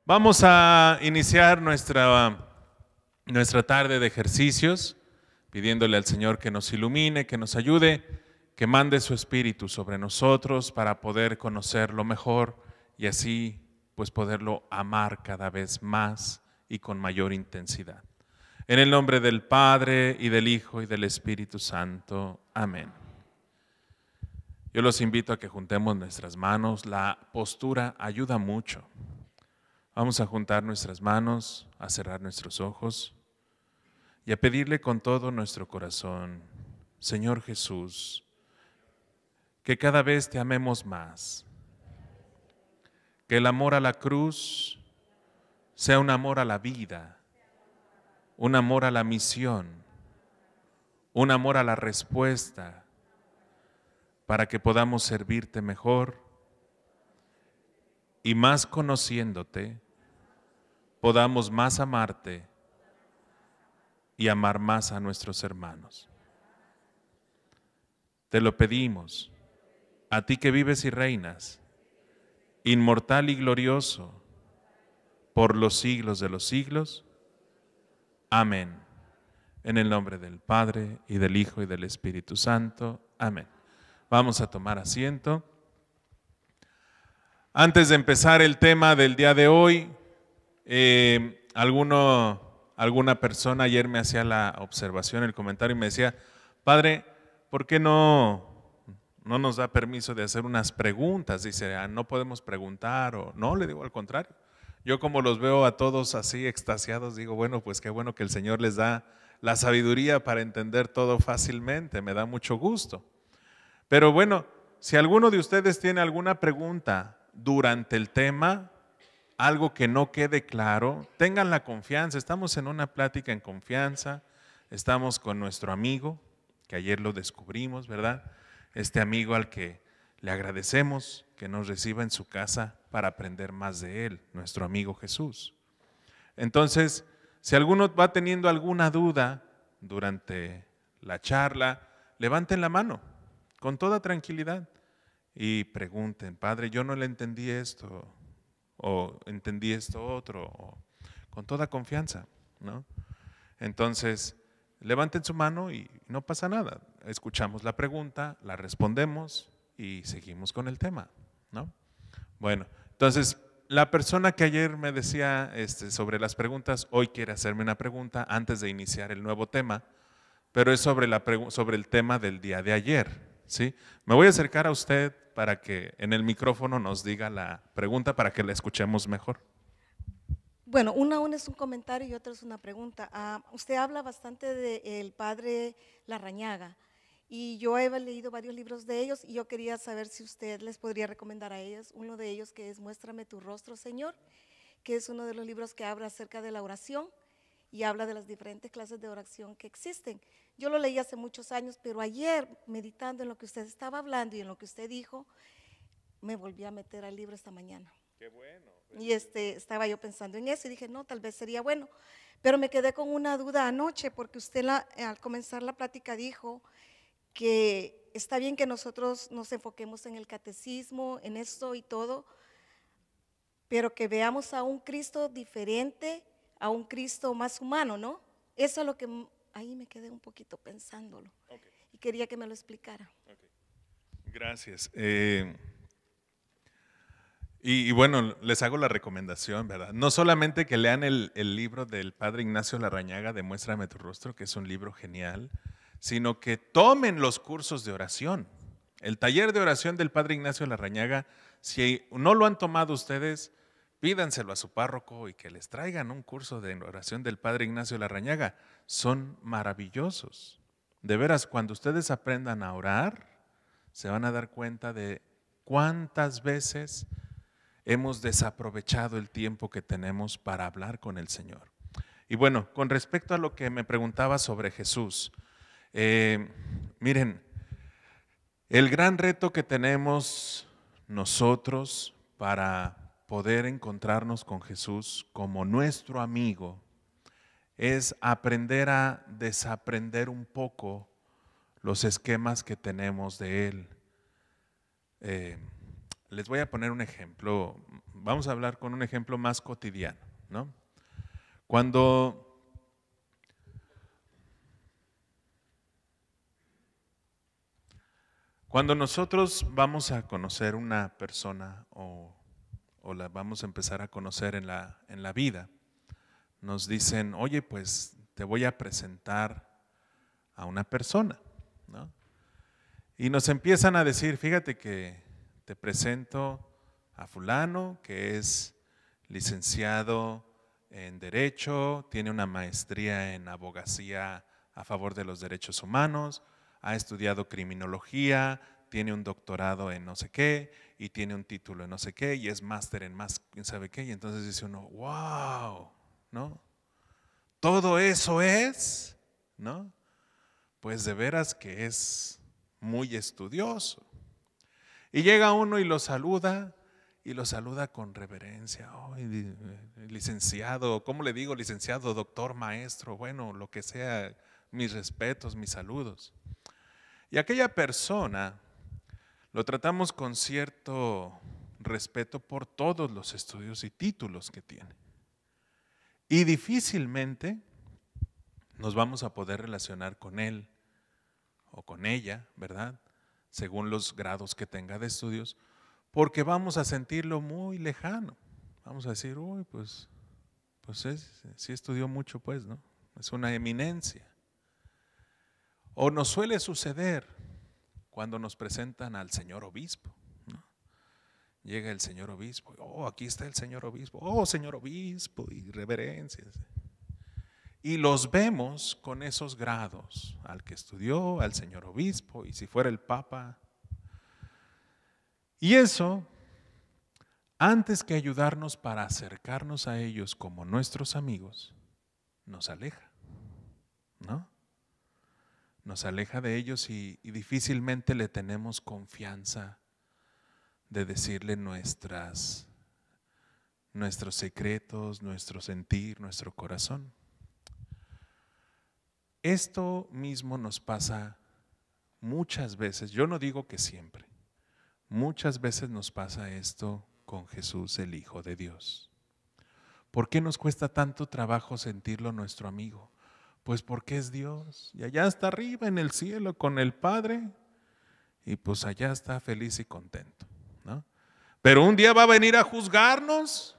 Vamos a iniciar nuestra tarde de ejercicios, pidiéndole al Señor que nos ilumine, que nos ayude, que mande su Espíritu sobre nosotros para poder conocerlo mejor y así pues poderlo amar cada vez más y con mayor intensidad. En el nombre del Padre, y del Hijo, y del Espíritu Santo. Amén. Yo los invito a que juntemos nuestras manos. La postura ayuda mucho. Vamos a juntar nuestras manos, a cerrar nuestros ojos y a pedirle con todo nuestro corazón, Señor Jesús, que cada vez te amemos más, que el amor a la cruz sea un amor a la vida, un amor a la misión, un amor a la respuesta, para que podamos servirte mejor y más conociéndote, podamos más amarte y amar más a nuestros hermanos. Te lo pedimos, a ti que vives y reinas, inmortal y glorioso, por los siglos de los siglos. Amén. En el nombre del Padre, y del Hijo, y del Espíritu Santo. Amén. Vamos a tomar asiento. Antes de empezar el tema del día de hoy, alguna persona ayer me hacía la observación, el comentario, y me decía, Padre, ¿por qué no nos da permiso de hacer unas preguntas? Dice, no podemos preguntar, o no, le digo al contrario. Yo como los veo a todos así extasiados, digo, bueno, pues qué bueno que el Señor les da la sabiduría para entender todo fácilmente, me da mucho gusto. Pero bueno, si alguno de ustedes tiene alguna pregunta durante el tema, algo que no quede claro, tengan la confianza, estamos en una plática en confianza, estamos con nuestro amigo, que ayer lo descubrimos, ¿verdad? Este amigo al que le agradecemos que nos reciba en su casa para aprender más de él, nuestro amigo Jesús. Entonces, si alguno va teniendo alguna duda durante la charla, levanten la mano con toda tranquilidad y pregunten, Padre, yo no le entendí esto, o entendí esto otro, o con toda confianza, ¿no? Entonces, levanten su mano y no pasa nada. Escuchamos la pregunta, la respondemos y seguimos con el tema, ¿no? Bueno, entonces, la persona que ayer me decía sobre las preguntas, hoy quiere hacerme una pregunta antes de iniciar el nuevo tema, pero es sobre el tema del día de ayer, ¿sí? Me voy a acercar a usted para que en el micrófono nos diga la pregunta para que la escuchemos mejor. Bueno, una es un comentario y otra es una pregunta. Usted habla bastante del padre Larrañaga y yo he leído varios libros de ellos y yo quería saber si usted les podría recomendar a ellos, uno de ellos que es Muéstrame tu rostro, Señor, que es uno de los libros que habla acerca de la oración y habla de las diferentes clases de oración que existen. Yo lo leí hace muchos años, pero ayer, meditando en lo que usted estaba hablando y en lo que usted dijo, me volví a meter al libro esta mañana. Qué bueno. Y estaba yo pensando en eso y dije, no, tal vez sería bueno. Pero me quedé con una duda anoche porque usted al comenzar la plática dijo que está bien que nosotros nos enfoquemos en el catecismo, en esto y todo, pero que veamos a un Cristo diferente, a un Cristo más humano, ¿no? Eso es lo que ahí me quedé un poquito pensándolo. Okay. Y quería que me lo explicara. Okay. Gracias. Y bueno, les hago la recomendación, ¿verdad? No solamente que lean el libro del Padre Ignacio Larrañaga de Muéstrame tu rostro, que es un libro genial, sino que tomen los cursos de oración. El taller de oración del Padre Ignacio Larrañaga, si no lo han tomado ustedes, pídanselo a su párroco y que les traigan un curso de oración del Padre Ignacio Larrañaga. Son maravillosos. De veras, cuando ustedes aprendan a orar, se van a dar cuenta de cuántas veces hemos desaprovechado el tiempo que tenemos para hablar con el Señor. Y bueno, con respecto a lo que me preguntaba sobre Jesús, miren, el gran reto que tenemos nosotros para poder encontrarnos con Jesús como nuestro amigo es aprender a desaprender un poco los esquemas que tenemos de Él. Les voy a poner un ejemplo, vamos a hablar con un ejemplo más cotidiano, ¿no? Cuando nosotros vamos a conocer una persona o la vamos a empezar a conocer en la vida, nos dicen, oye, pues te voy a presentar a una persona, ¿no? Y nos empiezan a decir, fíjate que te presento a fulano, que es licenciado en Derecho, tiene una maestría en abogacía a favor de los derechos humanos, ha estudiado criminología, tiene un doctorado en no sé qué, y tiene un título en no sé qué, y es máster en más, quién sabe qué, y entonces dice uno, wow, ¿no? Todo eso es, ¿no? Pues de veras que es muy estudioso. Y llega uno y lo saluda con reverencia. Oh, licenciado, ¿cómo le digo? Licenciado, doctor, maestro, bueno, lo que sea, mis respetos, mis saludos. Y aquella persona lo tratamos con cierto respeto por todos los estudios y títulos que tiene. Y difícilmente nos vamos a poder relacionar con él o con ella, ¿verdad? Según los grados que tenga de estudios, porque vamos a sentirlo muy lejano. Vamos a decir, uy, pues sí estudió mucho, pues, ¿no? Es una eminencia. O nos suele suceder cuando nos presentan al señor obispo, ¿no? Llega el señor obispo, oh, aquí está el señor obispo, oh, señor obispo, y reverencias. Y los vemos con esos grados, al que estudió, al señor obispo, y si fuera el papa. Y eso, antes que ayudarnos para acercarnos a ellos como nuestros amigos, nos aleja, ¿no? Nos aleja de ellos y difícilmente le tenemos confianza de decirle nuestros secretos, nuestro sentir, nuestro corazón. Esto mismo nos pasa muchas veces, yo no digo que siempre, muchas veces nos pasa esto con Jesús, el Hijo de Dios. ¿Por qué nos cuesta tanto trabajo sentirlo nuestro amigo? Pues porque es Dios y allá está arriba en el cielo con el Padre y pues allá está feliz y contento, ¿no? Pero un día va a venir a juzgarnos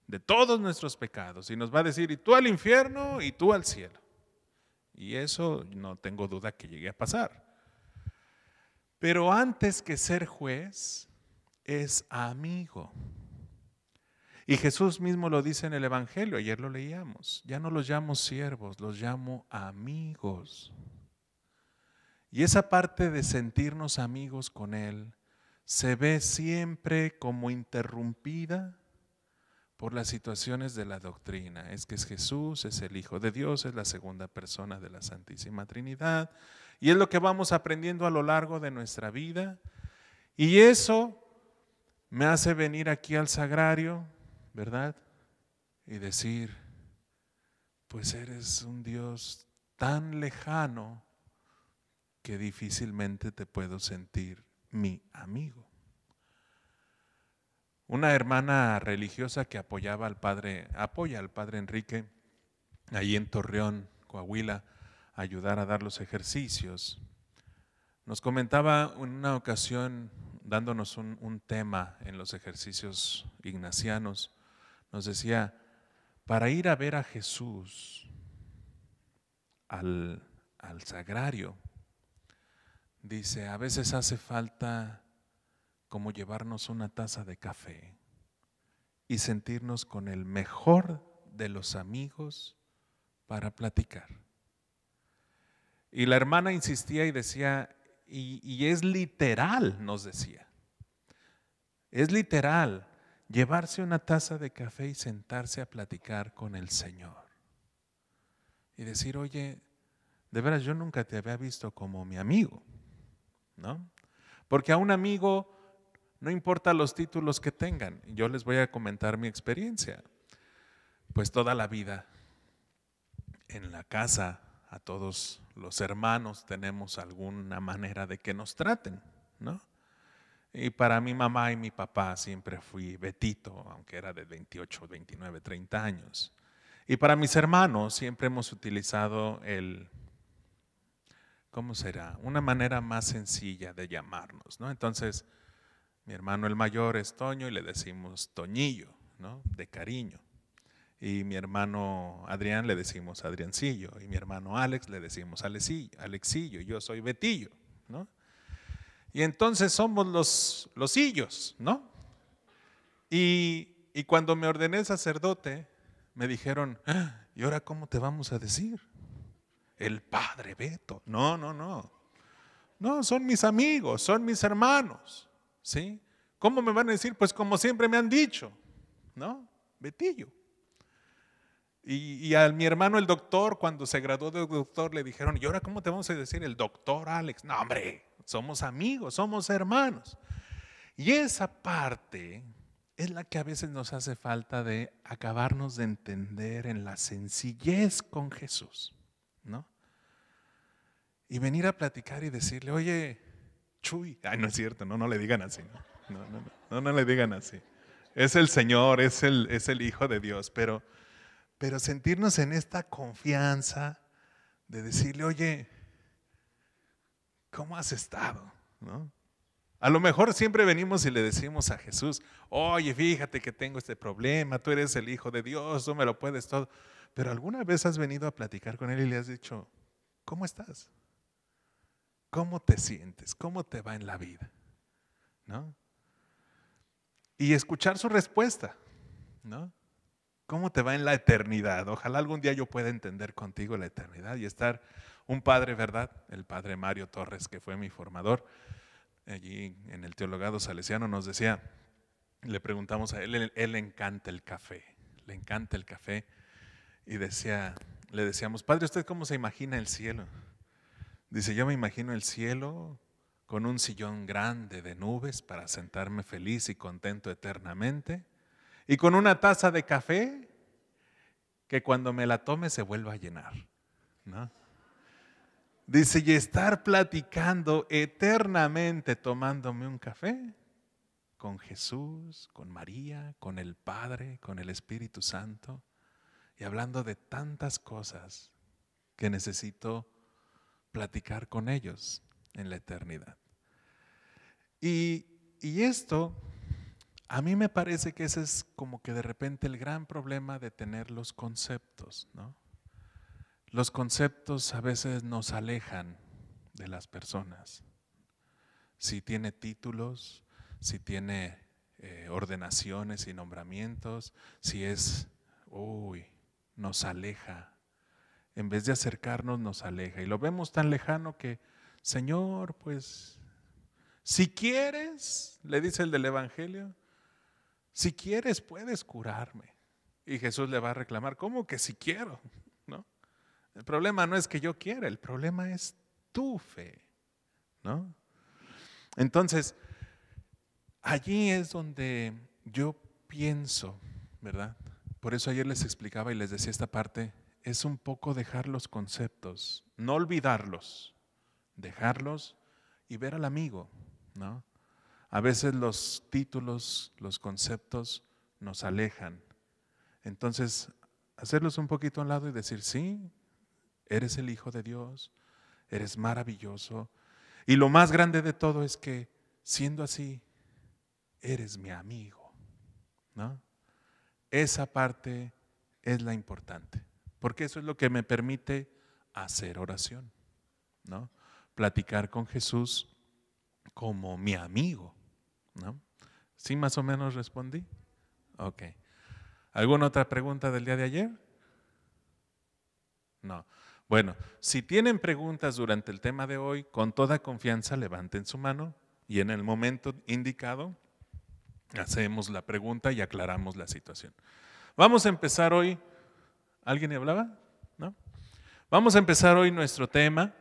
de todos nuestros pecados y nos va a decir, y tú al infierno y tú al cielo. Y eso no tengo duda que llegue a pasar. Pero antes que ser juez, es amigo. Y Jesús mismo lo dice en el Evangelio, ayer lo leíamos, ya no los llamo siervos, los llamo amigos. Y esa parte de sentirnos amigos con Él se ve siempre como interrumpida por las situaciones de la doctrina. Es que es Jesús, es el Hijo de Dios, es la segunda persona de la Santísima Trinidad. Y es lo que vamos aprendiendo a lo largo de nuestra vida. Y eso me hace venir aquí al sagrario, ¿verdad? Y decir, pues eres un Dios tan lejano que difícilmente te puedo sentir mi amigo. Una hermana religiosa que apoya al padre Enrique, ahí en Torreón, Coahuila, a ayudar a dar los ejercicios, nos comentaba en una ocasión, dándonos un tema en los ejercicios ignacianos, nos decía, para ir a ver a Jesús al sagrario, dice, a veces hace falta como llevarnos una taza de café y sentirnos con el mejor de los amigos para platicar. Y la hermana insistía y decía, y es literal, nos decía, es literal llevarse una taza de café y sentarse a platicar con el Señor. Y decir, oye, de veras yo nunca te había visto como mi amigo, ¿no? Porque a un amigo no importa los títulos que tengan. Yo les voy a comentar mi experiencia. Pues toda la vida en la casa a todos los hermanos tenemos alguna manera de que nos traten, ¿no? Y para mi mamá y mi papá siempre fui Betito, aunque era de 28, 29, 30 años. Y para mis hermanos siempre hemos utilizado ¿cómo será? Una manera más sencilla de llamarnos, ¿no? Entonces, mi hermano el mayor es Toño y le decimos Toñillo, ¿no? De cariño. Y mi hermano Adrián le decimos Adriancillo. Y mi hermano Alex le decimos Alexillo. Y yo soy Betillo, ¿no? Y entonces somos los hillos, ¿no? Y cuando me ordené sacerdote, me dijeron, ¿y ahora cómo te vamos a decir? El padre Beto. No, no, no. No, son mis amigos, son mis hermanos, ¿sí? ¿Cómo me van a decir? Pues como siempre me han dicho, ¿no? Betillo. Y a mi hermano el doctor, cuando se graduó de doctor, le dijeron, ¿y ahora cómo te vamos a decir el doctor Alex? No, hombre, somos amigos, somos hermanos. Y esa parte es la que a veces nos hace falta de acabarnos de entender en la sencillez con Jesús, ¿no? Y venir a platicar y decirle, oye, Chuy, ay, no es cierto, no le digan así, no le digan así. Es el Señor, es el Hijo de Dios, pero sentirnos en esta confianza de decirle, oye, ¿cómo has estado? ¿No? A lo mejor siempre venimos y le decimos a Jesús, oye, fíjate que tengo este problema, tú eres el Hijo de Dios, tú me lo puedes todo. Pero ¿alguna vez has venido a platicar con Él y le has dicho, ¿cómo estás? ¿Cómo te sientes? ¿Cómo te va en la vida? ¿No? Y escuchar su respuesta, ¿no? ¿Cómo te va en la eternidad? Ojalá algún día yo pueda entender contigo la eternidad y estar un padre, ¿verdad? El padre Mario Torres, que fue mi formador, allí en el Teologado Salesiano, nos decía, le preguntamos a él le encanta el café, le encanta el café, y le decíamos, padre, ¿usted cómo se imagina el cielo? Dice, yo me imagino el cielo con un sillón grande de nubes para sentarme feliz y contento eternamente, y con una taza de café que cuando me la tome se vuelva a llenar, ¿no? Dice, y estar platicando eternamente tomándome un café con Jesús, con María, con el Padre, con el Espíritu Santo, y hablando de tantas cosas que necesito platicar con ellos en la eternidad. Y esto, a mí me parece que ese es como que de repente el gran problema de tener los conceptos, ¿no? Los conceptos a veces nos alejan de las personas. Si tiene títulos, si tiene ordenaciones y nombramientos, si es, nos aleja. En vez de acercarnos, nos aleja. Y lo vemos tan lejano que, Señor, pues, si quieres, le dice el del Evangelio, si quieres puedes curarme. Y Jesús le va a reclamar, ¿cómo que si quiero? ¿No? El problema no es que yo quiera, el problema es tu fe, ¿no? Entonces, allí es donde yo pienso, ¿verdad? Por eso ayer les explicaba y les decía esta parte, es un poco dejar los conceptos, no olvidarlos, dejarlos y ver al amigo, ¿no? A veces los títulos, los conceptos nos alejan. Entonces, hacerlos un poquito a un lado y decir, sí, eres el Hijo de Dios, eres maravilloso. Y lo más grande de todo es que, siendo así, eres mi amigo, ¿no? Esa parte es la importante, porque eso es lo que me permite hacer oración, ¿no? Platicar con Jesús como mi amigo, ¿no? ¿Sí más o menos respondí? Ok. ¿Alguna otra pregunta del día de ayer? No. Bueno, si tienen preguntas durante el tema de hoy, con toda confianza levanten su mano y en el momento indicado hacemos la pregunta y aclaramos la situación. Vamos a empezar hoy. ¿Alguien hablaba? ¿No? Vamos a empezar hoy nuestro tema,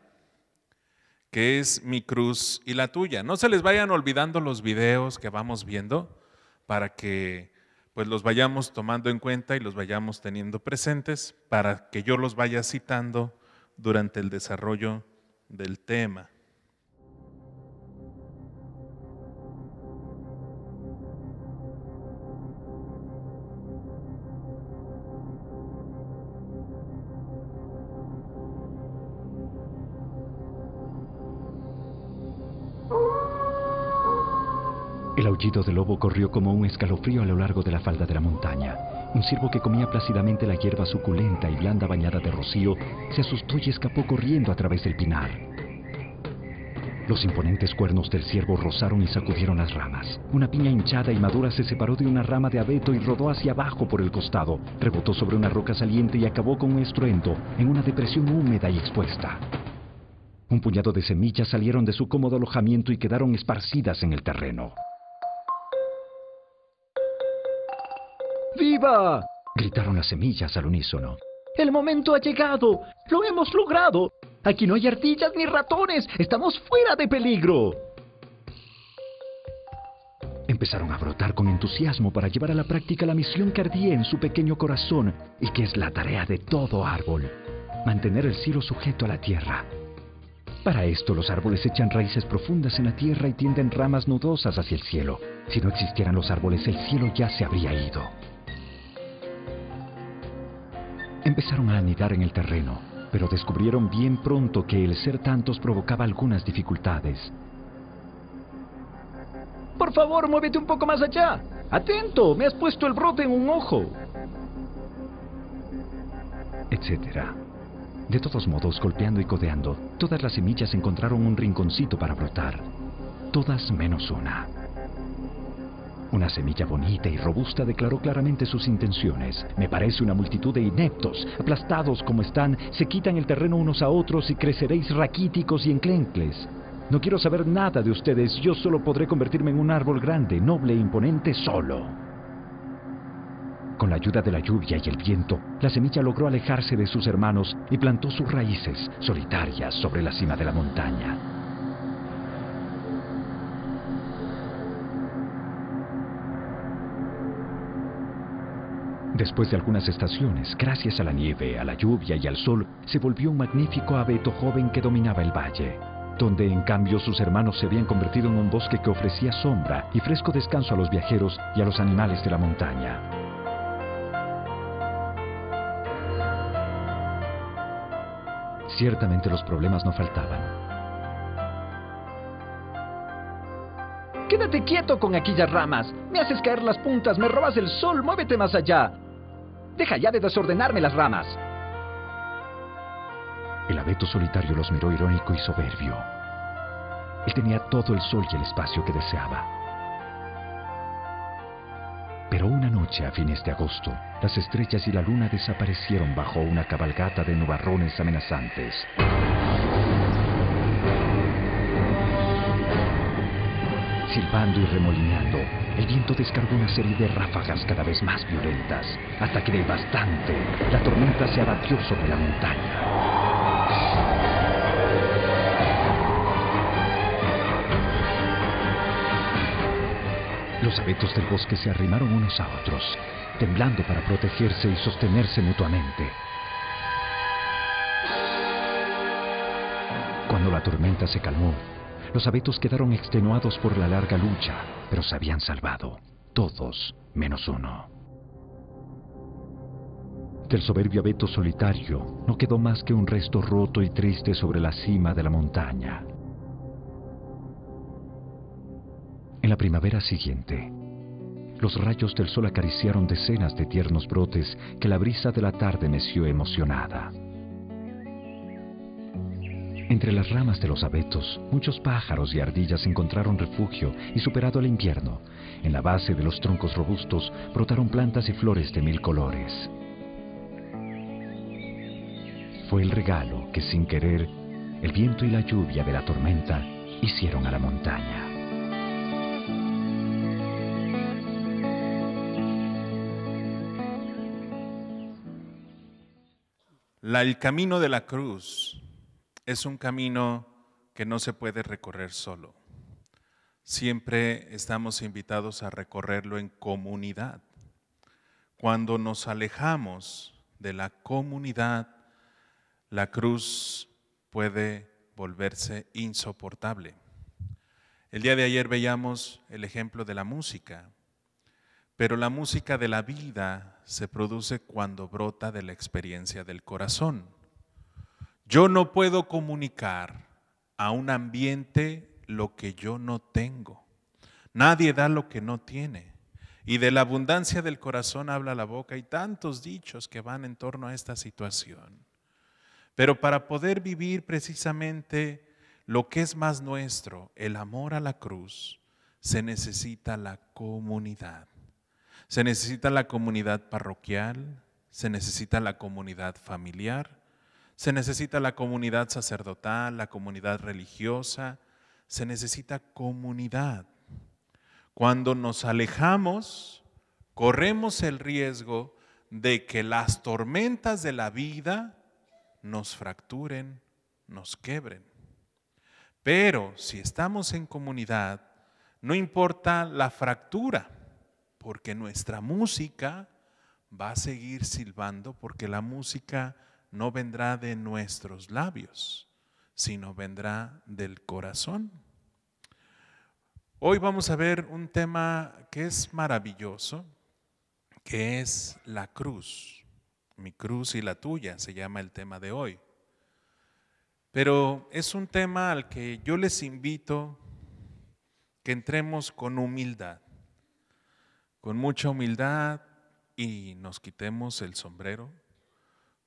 que es mi cruz y la tuya. No se les vayan olvidando los videos que vamos viendo para que pues los vayamos tomando en cuenta y los vayamos teniendo presentes para que yo los vaya citando durante el desarrollo del tema. El aullido del lobo corrió como un escalofrío a lo largo de la falda de la montaña. Un ciervo que comía plácidamente la hierba suculenta y blanda bañada de rocío se asustó y escapó corriendo a través del pinar. Los imponentes cuernos del ciervo rozaron y sacudieron las ramas. Una piña hinchada y madura se separó de una rama de abeto y rodó hacia abajo por el costado. Rebotó sobre una roca saliente y acabó con un estruendo en una depresión húmeda y expuesta. Un puñado de semillas salieron de su cómodo alojamiento y quedaron esparcidas en el terreno. ¡Viva!, gritaron las semillas al unísono. ¡El momento ha llegado! ¡Lo hemos logrado! ¡Aquí no hay ardillas ni ratones! ¡Estamos fuera de peligro! Empezaron a brotar con entusiasmo para llevar a la práctica la misión que ardía en su pequeño corazón y que es la tarea de todo árbol: mantener el cielo sujeto a la tierra. Para esto, los árboles echan raíces profundas en la tierra y tienden ramas nudosas hacia el cielo. Si no existieran los árboles, el cielo ya se habría ido. Empezaron a anidar en el terreno, pero descubrieron bien pronto que el ser tantos provocaba algunas dificultades. ¡Por favor, muévete un poco más allá! ¡Atento! ¡Me has puesto el brote en un ojo! Etcétera. De todos modos, golpeando y codeando, todas las semillas encontraron un rinconcito para brotar. Todas menos una. Una semilla bonita y robusta declaró claramente sus intenciones. Me parece una multitud de ineptos, aplastados como están, se quitan el terreno unos a otros y creceréis raquíticos y enclencles. No quiero saber nada de ustedes, yo solo podré convertirme en un árbol grande, noble e imponente solo. Con la ayuda de la lluvia y el viento, la semilla logró alejarse de sus hermanos y plantó sus raíces, solitarias, sobre la cima de la montaña. Después de algunas estaciones, gracias a la nieve, a la lluvia y al sol, se volvió un magnífico abeto joven que dominaba el valle, donde en cambio sus hermanos se habían convertido en un bosque que ofrecía sombra y fresco descanso a los viajeros y a los animales de la montaña. Ciertamente los problemas no faltaban. ¡Quédate quieto con aquellas ramas! ¡Me haces caer las puntas! ¡Me robas el sol! ¡Muévete más allá! ¡Deja ya de desordenarme las ramas! El abeto solitario los miró irónico y soberbio. Él tenía todo el sol y el espacio que deseaba. Pero una noche a fines de agosto, las estrellas y la luna desaparecieron bajo una cabalgata de nubarrones amenazantes. Silbando y remolineando, el viento descargó una serie de ráfagas cada vez más violentas, hasta que de bastante, la tormenta se abatió sobre la montaña. Los abetos del bosque se arrimaron unos a otros, temblando para protegerse y sostenerse mutuamente. Cuando la tormenta se calmó, los abetos quedaron extenuados por la larga lucha, pero se habían salvado, todos menos uno. Del soberbio abeto solitario no quedó más que un resto roto y triste sobre la cima de la montaña. En la primavera siguiente, los rayos del sol acariciaron decenas de tiernos brotes que la brisa de la tarde meció emocionada. Entre las ramas de los abetos, muchos pájaros y ardillas encontraron refugio y, superado el invierno, en la base de los troncos robustos brotaron plantas y flores de 1000 colores. Fue el regalo que, sin querer, el viento y la lluvia de la tormenta hicieron a la montaña. El camino de la cruz es un camino que no se puede recorrer solo. Siempre estamos invitados a recorrerlo en comunidad. Cuando nos alejamos de la comunidad, la cruz puede volverse insoportable. El día de ayer veíamos el ejemplo de la música, pero la música de la vida se produce cuando brota de la experiencia del corazón. Yo no puedo comunicar a un ambiente lo que yo no tengo. Nadie da lo que no tiene. Y de la abundancia del corazón habla la boca. Hay tantos dichos que van en torno a esta situación. Pero para poder vivir precisamente lo que es más nuestro, el amor a la cruz, se necesita la comunidad. Se necesita la comunidad parroquial, se necesita la comunidad familiar, se necesita la comunidad sacerdotal, la comunidad religiosa, se necesita comunidad. Cuando nos alejamos, corremos el riesgo de que las tormentas de la vida nos fracturen, nos quebren. Pero si estamos en comunidad, no importa la fractura, porque nuestra música va a seguir silbando, porque la música no vendrá de nuestros labios, sino vendrá del corazón. Hoy vamos a ver un tema que es maravilloso, que es la cruz. Mi cruz y la tuya se llama el tema de hoy. Pero es un tema al que yo les invito que entremos con humildad, con mucha humildad, y nos quitemos el sombrero,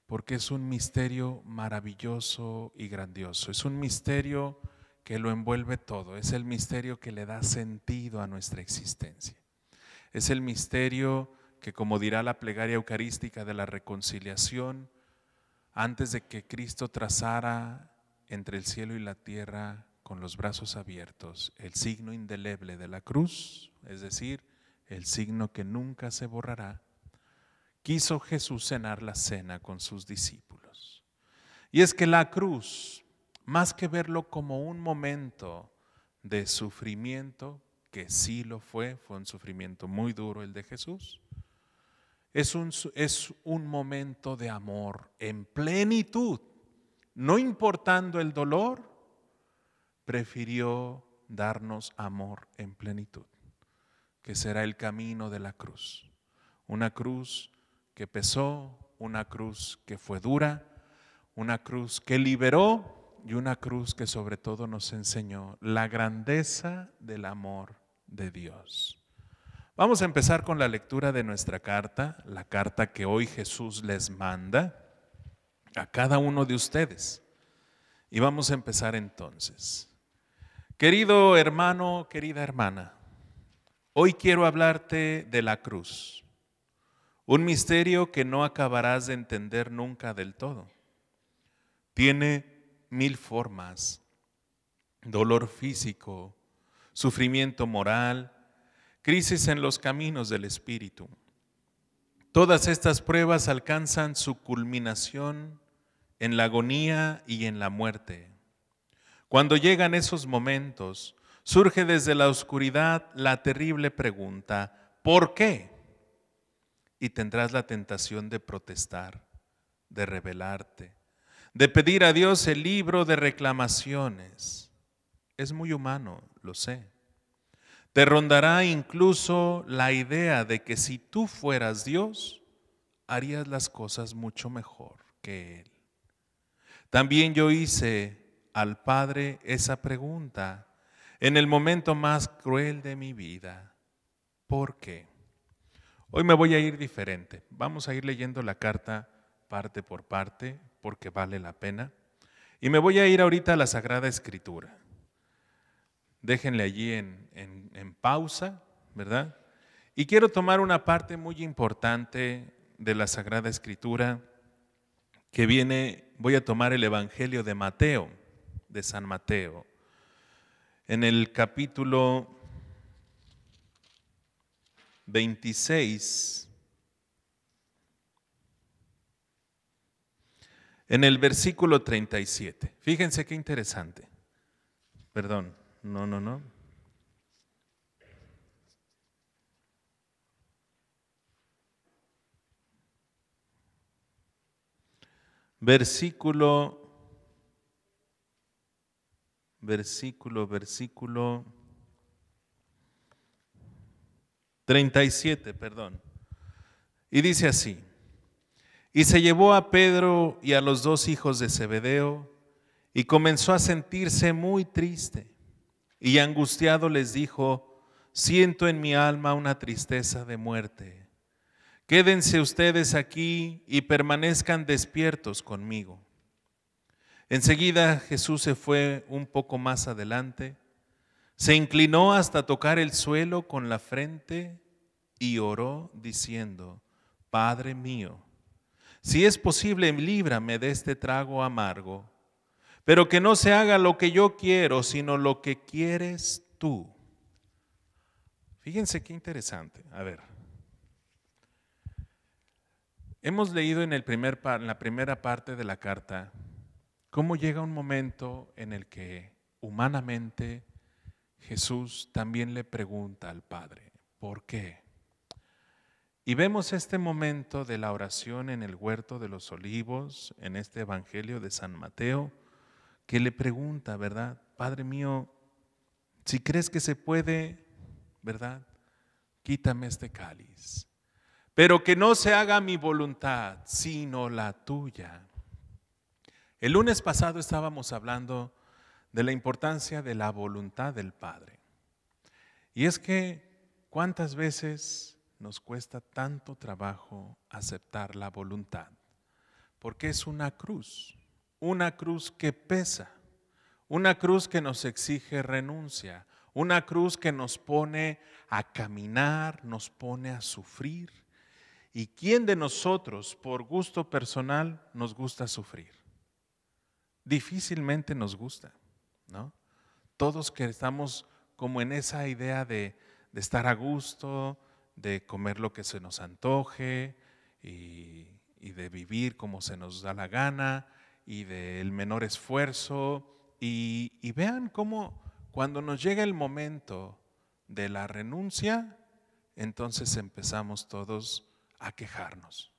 porque es un misterio maravilloso y grandioso. Es un misterio que lo envuelve todo, es el misterio que le da sentido a nuestra existencia. Es el misterio que, como dirá la plegaria eucarística de la reconciliación, antes de que Cristo trazara entre el cielo y la tierra con los brazos abiertos el signo indeleble de la cruz, es decir, el signo que nunca se borrará, quiso Jesús cenar la cena con sus discípulos. Y es que la cruz, más que verlo como un momento de sufrimiento, que sí lo fue un sufrimiento muy duro el de Jesús, es un momento de amor en plenitud. No importando el dolor, prefirió darnos amor en plenitud, que será el camino de la cruz. Una cruz que pesó, una cruz que fue dura, una cruz que liberó y una cruz que sobre todo nos enseñó la grandeza del amor de Dios. Vamos a empezar con la lectura de nuestra carta, la carta que hoy Jesús les manda a cada uno de ustedes. Y vamos a empezar entonces. Querido hermano, querida hermana, hoy quiero hablarte de la cruz, un misterio que no acabarás de entender nunca del todo. Tiene 1000 formas: dolor físico, sufrimiento moral, crisis en los caminos del espíritu. Todas estas pruebas alcanzan su culminación en la agonía y en la muerte. Cuando llegan esos momentos, surge desde la oscuridad la terrible pregunta: ¿por qué? Y tendrás la tentación de protestar, de rebelarte, de pedir a Dios el libro de reclamaciones. Es muy humano, lo sé. Te rondará incluso la idea de que si tú fueras Dios, harías las cosas mucho mejor que Él. También yo hice al Padre esa pregunta en el momento más cruel de mi vida: ¿por qué? Hoy me voy a ir diferente. Vamos a ir leyendo la carta parte por parte, porque vale la pena. Y me voy a ir ahorita a la Sagrada Escritura. Déjenle allí en pausa, ¿verdad? Y quiero tomar una parte muy importante de la Sagrada Escritura que viene. Voy a tomar el Evangelio de Mateo, de San Mateo, en el capítulo 26, en el versículo 37. Fíjense qué interesante. Perdón, no. Versículo 37, perdón. Y dice así: y se llevó a Pedro y a los 2 hijos de Zebedeo y comenzó a sentirse muy triste y angustiado les dijo: siento en mi alma una tristeza de muerte. Quédense ustedes aquí y permanezcan despiertos conmigo. Enseguida Jesús se fue un poco más adelante, se inclinó hasta tocar el suelo con la frente y oró diciendo: Padre mío, si es posible, líbrame de este trago amargo, pero que no se haga lo que yo quiero, sino lo que quieres tú. Fíjense qué interesante. A ver, hemos leído en la primera parte de la carta cómo llega un momento en el que humanamente Jesús también le pregunta al Padre, ¿por qué? Y vemos este momento de la oración en el huerto de los olivos, en este evangelio de San Mateo, que le pregunta, ¿verdad? Padre mío, si crees que se puede, ¿verdad? Quítame este cáliz, pero que no se haga mi voluntad, sino la tuya. El lunes pasado estábamos hablando de la importancia de la voluntad del Padre. Y es que, ¿cuántas veces nos cuesta tanto trabajo aceptar la voluntad? Porque es una cruz que pesa, una cruz que nos exige renuncia, una cruz que nos pone a caminar, nos pone a sufrir. ¿Y quién de nosotros, por gusto personal, nos gusta sufrir? Difícilmente nos gusta, ¿no? Todos que estamos como en esa idea de estar a gusto, de comer lo que se nos antoje y de vivir como se nos da la gana y del menor esfuerzo. Y vean cómo cuando nos llega el momento de la renuncia, entonces empezamos todos a quejarnos.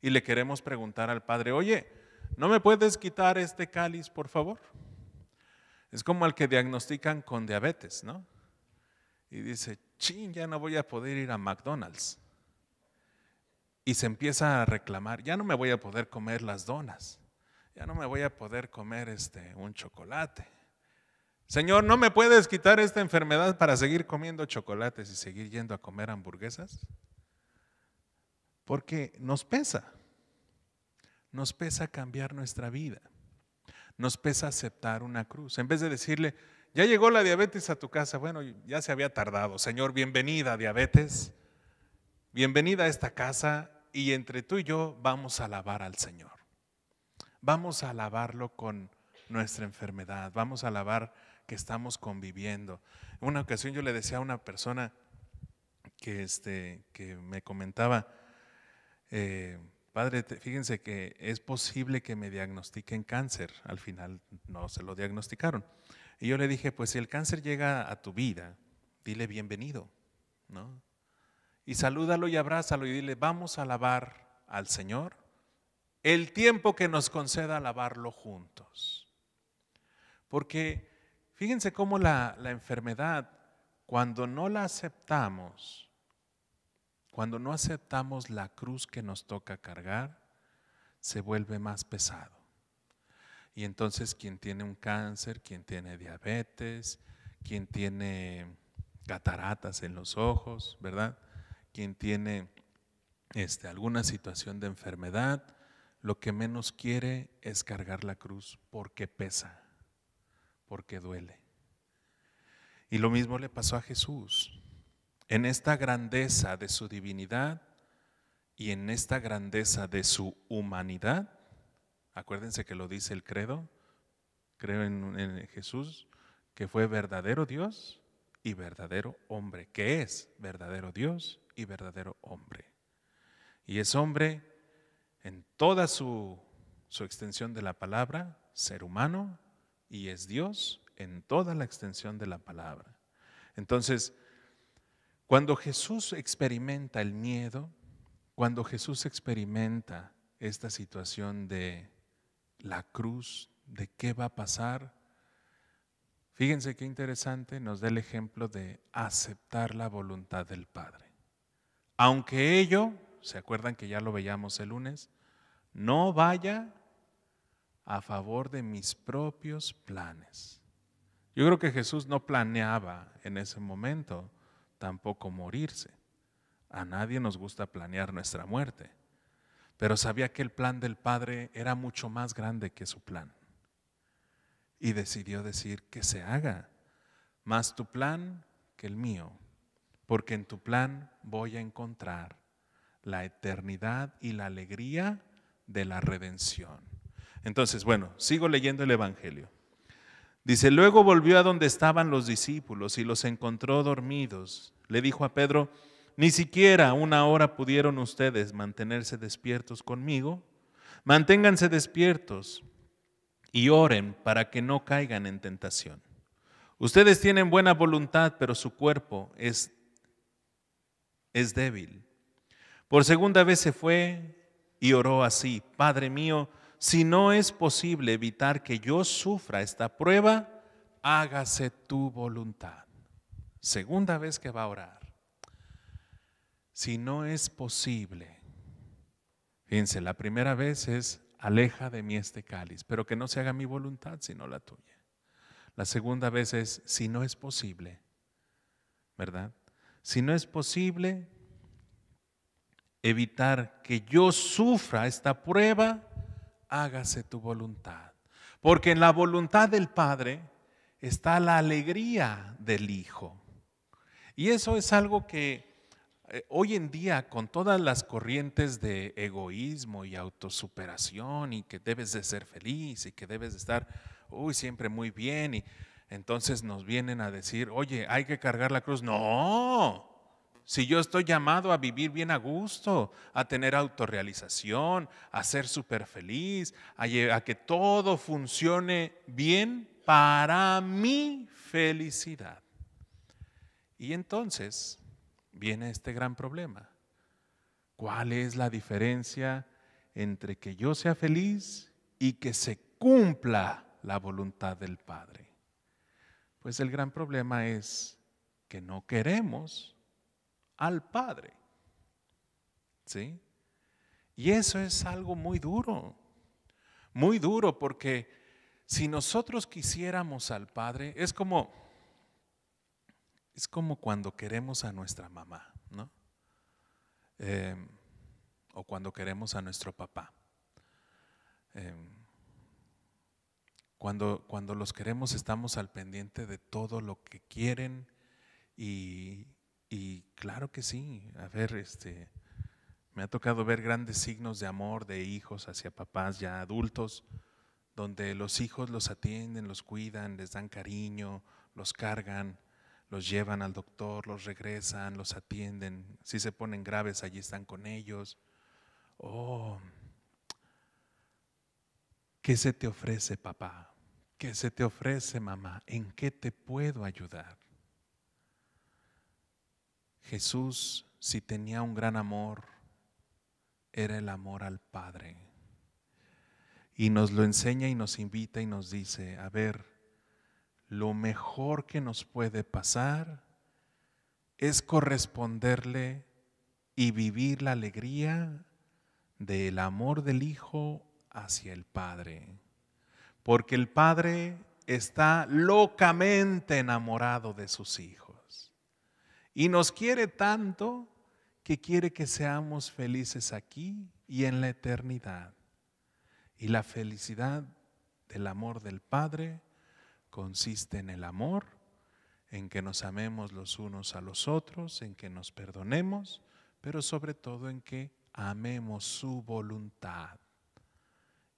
Y le queremos preguntar al Padre: oye, ¿no me puedes quitar este cáliz, por favor? Es como al que diagnostican con diabetes, ¿no? Y dice: chin, ya no voy a poder ir a McDonald's. Y se empieza a reclamar: ya no me voy a poder comer las donas, ya no me voy a poder comer un chocolate. Señor, ¿no me puedes quitar esta enfermedad para seguir comiendo chocolates y seguir yendo a comer hamburguesas? Porque nos pesa cambiar nuestra vida, nos pesa aceptar una cruz. En vez de decirle: ya llegó la diabetes a tu casa, bueno, ya se había tardado, Señor, bienvenida diabetes, bienvenida a esta casa, y entre tú y yo vamos a alabar al Señor. Vamos a alabarlo con nuestra enfermedad, vamos a alabar que estamos conviviendo. En una ocasión yo le decía a una persona que me comentaba: Padre, fíjense que es posible que me diagnostiquen cáncer. Al final no se lo diagnosticaron. Y yo le dije: pues si el cáncer llega a tu vida, dile bienvenido, ¿no? Y salúdalo y abrázalo y dile: vamos a alabar al Señor el tiempo que nos conceda alabarlo juntos. Porque fíjense cómo la enfermedad, cuando no la aceptamos, cuando no aceptamos la cruz que nos toca cargar, se vuelve más pesado. Y entonces quien tiene un cáncer, quien tiene diabetes, quien tiene cataratas en los ojos, ¿verdad? Quien tiene alguna situación de enfermedad, lo que menos quiere es cargar la cruz porque pesa, porque duele. Y lo mismo le pasó a Jesús. En esta grandeza de su divinidad y en esta grandeza de su humanidad, acuérdense que lo dice el credo, creo en Jesús, que fue verdadero Dios y verdadero hombre, que es verdadero Dios y verdadero hombre. Y es hombre en toda su extensión de la palabra, ser humano, y es Dios en toda la extensión de la palabra. Entonces, cuando Jesús experimenta el miedo, cuando Jesús experimenta esta situación de la cruz, de qué va a pasar, fíjense qué interesante, nos da el ejemplo de aceptar la voluntad del Padre. Aunque ello, ¿se acuerdan que ya lo veíamos el lunes? No vaya a favor de mis propios planes. Yo creo que Jesús no planeaba en ese momento tampoco morirse. A nadie nos gusta planear nuestra muerte, pero sabía que el plan del Padre era mucho más grande que su plan. Y decidió decir que se haga más tu plan que el mío, porque en tu plan voy a encontrar la eternidad y la alegría de la redención. Entonces, bueno, sigo leyendo el Evangelio. Dice, luego volvió a donde estaban los discípulos y los encontró dormidos. Le dijo a Pedro, ni siquiera una hora pudieron ustedes mantenerse despiertos conmigo. Manténganse despiertos y oren para que no caigan en tentación. Ustedes tienen buena voluntad, pero su cuerpo es débil. Por segunda vez se fue y oró así, Padre mío, si no es posible evitar que yo sufra esta prueba, hágase tu voluntad. Segunda vez que va a orar. Si no es posible, fíjense, la primera vez es, aleja de mí este cáliz, pero que no se haga mi voluntad sino la tuya. La segunda vez es, si no es posible, ¿verdad? Si no es posible evitar que yo sufra esta prueba, hágase tu voluntad. Porque en la voluntad del Padre está la alegría del Hijo. Y eso es algo que hoy en día, con todas las corrientes de egoísmo y autosuperación, y que debes de ser feliz y que debes de estar siempre muy bien, y entonces nos vienen a decir, oye, hay que cargar la cruz. No, si yo estoy llamado a vivir bien a gusto, a tener autorrealización, a ser súper feliz, a que todo funcione bien para mi felicidad. Y entonces viene este gran problema. ¿Cuál es la diferencia entre que yo sea feliz y que se cumpla la voluntad del Padre? Pues el gran problema es que no queremos al Padre. ¿Sí? Y eso es algo muy duro, porque si nosotros quisiéramos al Padre, es como cuando queremos a nuestra mamá, ¿no? O cuando queremos a nuestro papá. Cuando los queremos estamos al pendiente de todo lo que quieren y claro que sí, a ver, me ha tocado ver grandes signos de amor de hijos hacia papás ya adultos, donde los hijos los atienden, los cuidan, les dan cariño, los cargan, los llevan al doctor, los regresan, los atienden. Si se ponen graves, allí están con ellos. ¿Qué se te ofrece, papá? ¿Qué se te ofrece, mamá? ¿En qué te puedo ayudar? Jesús, si tenía un gran amor, era el amor al Padre. Y nos lo enseña y nos invita y nos dice, a ver, lo mejor que nos puede pasar es corresponderle y vivir la alegría del amor del Hijo hacia el Padre. Porque el Padre está locamente enamorado de sus hijos. Y nos quiere tanto que quiere que seamos felices aquí y en la eternidad. Y la felicidad del amor del Padre consiste en el amor, en que nos amemos los unos a los otros, en que nos perdonemos, pero sobre todo en que amemos su voluntad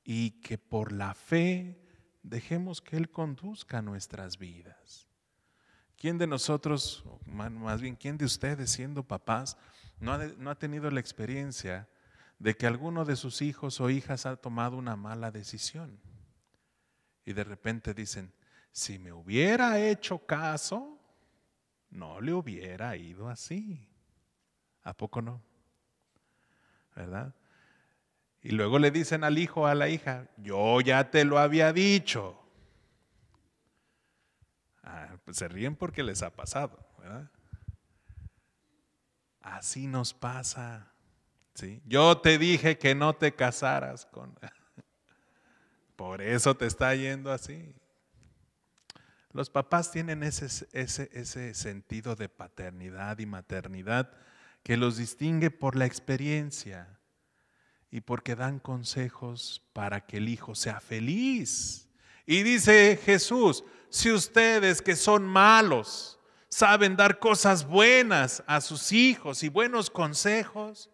y que por la fe dejemos que Él conduzca nuestras vidas. ¿Quién de nosotros, más bien quién de ustedes siendo papás, no ha tenido la experiencia de que alguno de sus hijos o hijas ha tomado una mala decisión? Y de repente dicen, si me hubiera hecho caso, no le hubiera ido así. ¿A poco no? ¿Verdad? Y luego le dicen al hijo o a la hija, yo ya te lo había dicho. Pues se ríen porque les ha pasado, ¿verdad? Así nos pasa, ¿sí? Yo te dije que no te casaras con... Por eso te está yendo así. Los papás tienen ese sentido de paternidad y maternidad que los distingue por la experiencia y porque dan consejos para que el hijo sea feliz. Y dice Jesús, si ustedes que son malos saben dar cosas buenas a sus hijos y buenos consejos,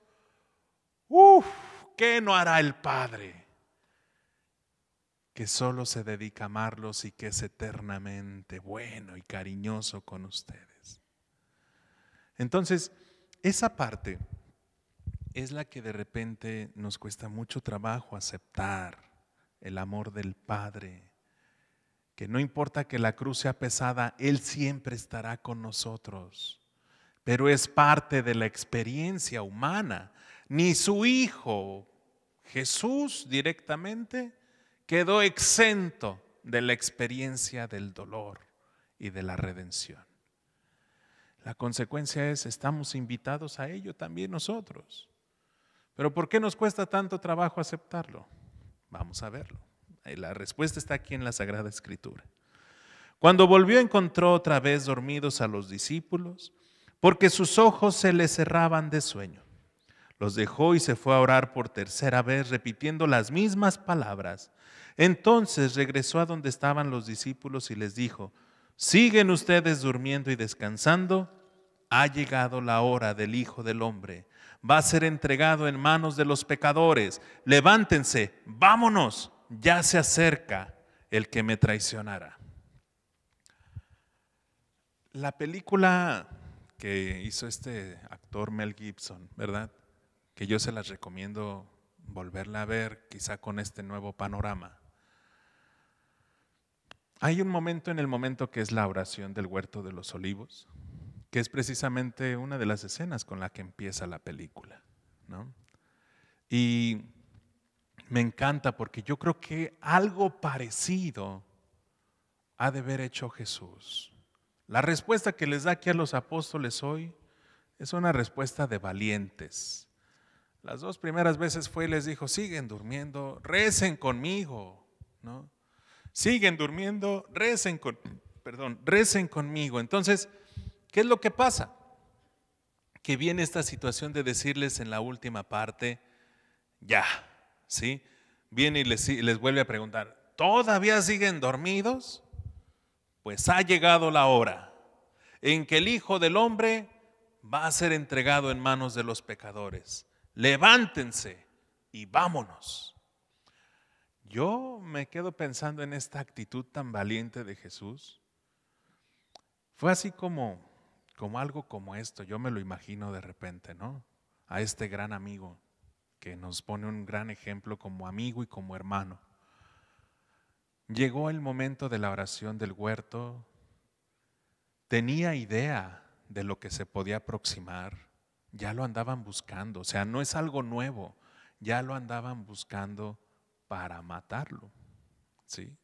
¿qué no hará el Padre? Que solo se dedica a amarlos y que es eternamente bueno y cariñoso con ustedes. Entonces, esa parte es la que de repente nos cuesta mucho trabajo aceptar, el amor del Padre, que no importa que la cruz sea pesada, Él siempre estará con nosotros, pero es parte de la experiencia humana. Ni su Hijo, Jesús directamente, quedó exento de la experiencia del dolor y de la redención. La consecuencia es, estamos invitados a ello también nosotros. Pero ¿por qué nos cuesta tanto trabajo aceptarlo? Vamos a verlo. La respuesta está aquí en la Sagrada Escritura. Cuando volvió, encontró otra vez dormidos a los discípulos, porque sus ojos se les cerraban de sueño. Los dejó y se fue a orar por tercera vez, repitiendo las mismas palabras. Entonces regresó a donde estaban los discípulos y les dijo: ¿siguen ustedes durmiendo y descansando? Ha llegado la hora del Hijo del Hombre. Va a ser entregado en manos de los pecadores. Levántense, vámonos, ya se acerca el que me traicionará. La película que hizo este actor Mel Gibson, ¿verdad? Que yo se las recomiendo volverla a ver, quizá con este nuevo panorama. Hay un momento en el momento que es la oración del Huerto de los Olivos, que es precisamente una de las escenas con la que empieza la película, ¿no? Y me encanta porque yo creo que algo parecido ha de haber hecho Jesús. La respuesta que les da aquí a los apóstoles hoy es una respuesta de valientes. Las dos primeras veces fue y les dijo: siguen durmiendo, recen conmigo, ¿no? Siguen durmiendo, recen conmigo. Entonces, ¿qué es lo que pasa? Que viene esta situación de decirles en la última parte, ya, ¿sí? Viene y les vuelve a preguntar, ¿todavía siguen dormidos? Pues ha llegado la hora en que el Hijo del Hombre va a ser entregado en manos de los pecadores. Levántense y vámonos. Yo me quedo pensando en esta actitud tan valiente de Jesús. Fue así como algo como esto, yo me lo imagino de repente, ¿no? A este gran amigo que nos pone un gran ejemplo como amigo y como hermano. Llegó el momento de la oración del huerto, tenía idea de lo que se podía aproximar, ya lo andaban buscando, o sea, no es algo nuevo, ya lo andaban buscando para matarlo, ¿sí?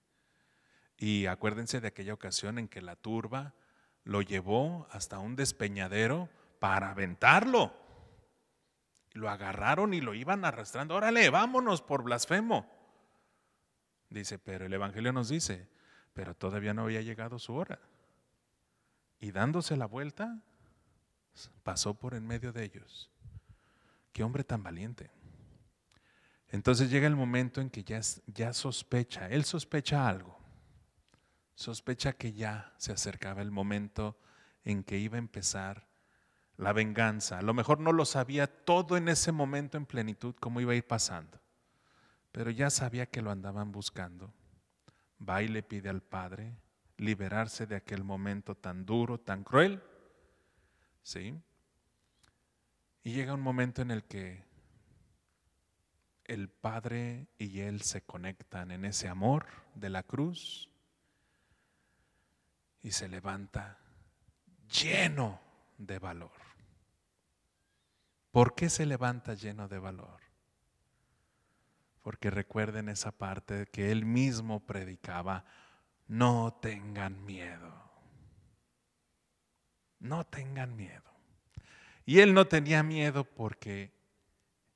Y acuérdense de aquella ocasión en que la turba lo llevó hasta un despeñadero para aventarlo. Lo agarraron y lo iban arrastrando. Órale, vámonos por blasfemo. Dice, pero el Evangelio nos dice, pero todavía no había llegado su hora. Y dándose la vuelta, pasó por en medio de ellos. Qué hombre tan valiente. Entonces llega el momento en que ya sospecha, él sospecha algo. Sospecha que ya se acercaba el momento en que iba a empezar la venganza. A lo mejor no lo sabía todo en ese momento en plenitud cómo iba a ir pasando, pero ya sabía que lo andaban buscando. Va y le pide al Padre liberarse de aquel momento tan duro, tan cruel, ¿sí? Y llega un momento en el que el Padre y Él se conectan en ese amor de la cruz y se levanta lleno de valor. ¿Por qué se levanta lleno de valor? Porque recuerden esa parte que Él mismo predicaba: no tengan miedo, no tengan miedo. Y Él no tenía miedo porque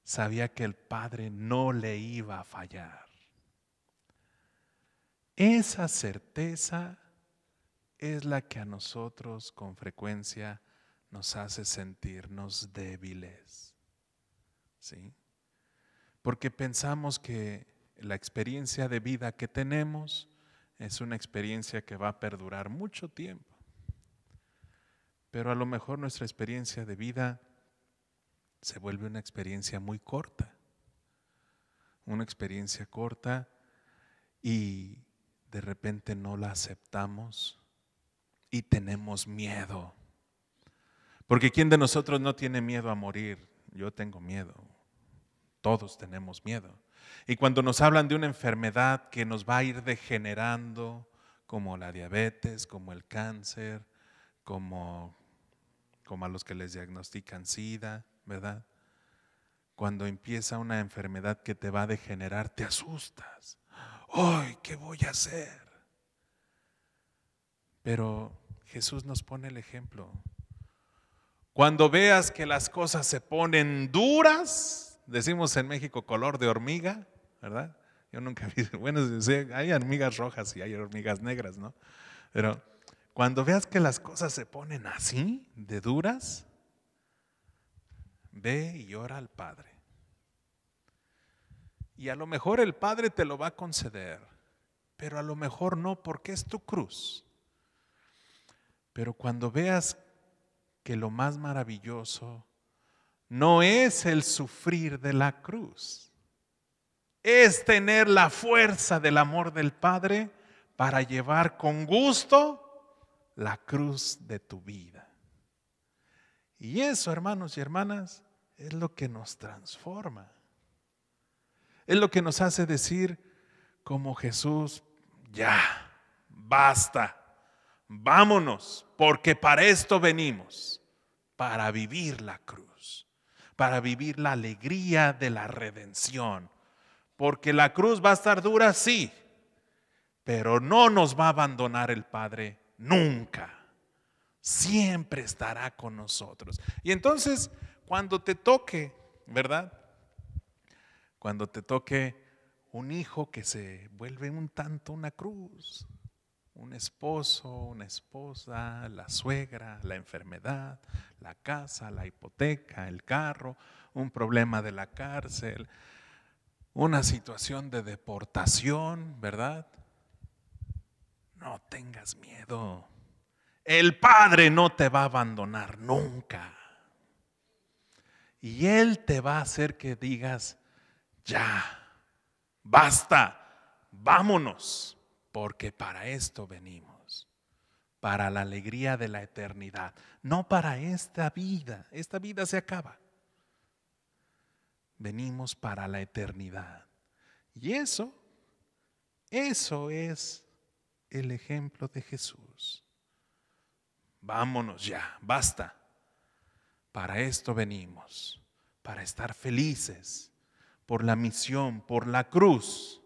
sabía que el Padre no le iba a fallar. Esa certeza es la que a nosotros con frecuencia nos hace sentirnos débiles. ¿Sí? Porque pensamos que la experiencia de vida que tenemos es una experiencia que va a perdurar mucho tiempo. Pero a lo mejor nuestra experiencia de vida se vuelve una experiencia muy corta. Una experiencia corta y de repente no la aceptamos y tenemos miedo. Porque ¿quién de nosotros no tiene miedo a morir? Yo tengo miedo. Todos tenemos miedo. Y cuando nos hablan de una enfermedad que nos va a ir degenerando, como la diabetes, como el cáncer, como a los que les diagnostican SIDA, ¿verdad? Cuando empieza una enfermedad que te va a degenerar, te asustas. ¡Ay, qué voy a hacer! Pero Jesús nos pone el ejemplo. Cuando veas que las cosas se ponen duras, decimos en México color de hormiga, ¿verdad? Yo nunca vi, bueno, hay hormigas rojas y hay hormigas negras, ¿no? Pero cuando veas que las cosas se ponen así, de duras, ve y ora al Padre. Y a lo mejor el Padre te lo va a conceder, pero a lo mejor no, porque es tu cruz. Pero cuando veas que lo más maravilloso no es el sufrir de la cruz, es tener la fuerza del amor del Padre para llevar con gusto la cruz de tu vida. Y eso, hermanos y hermanas, es lo que nos transforma. Es lo que nos hace decir como Jesús, ya, basta, vámonos, porque para esto venimos, para vivir la cruz, para vivir la alegría de la redención. Porque la cruz va a estar dura, sí, pero no nos va a abandonar el Padre nunca. Siempre estará con nosotros. Y entonces, cuando te toque, ¿verdad? Cuando te toque un hijo que se vuelve un tanto una cruz, un esposo, una esposa, la suegra, la enfermedad, la casa, la hipoteca, el carro, un problema de la cárcel, una situación de deportación, ¿verdad? No tengas miedo. El Padre no te va a abandonar nunca. Y Él te va a hacer que digas, ya, basta, vámonos, porque para esto venimos, para la alegría de la eternidad, no para esta vida se acaba. Venimos para la eternidad. Y eso es el ejemplo de Jesús. Vámonos ya, basta. Para esto venimos, para estar felices por la misión, por la cruz.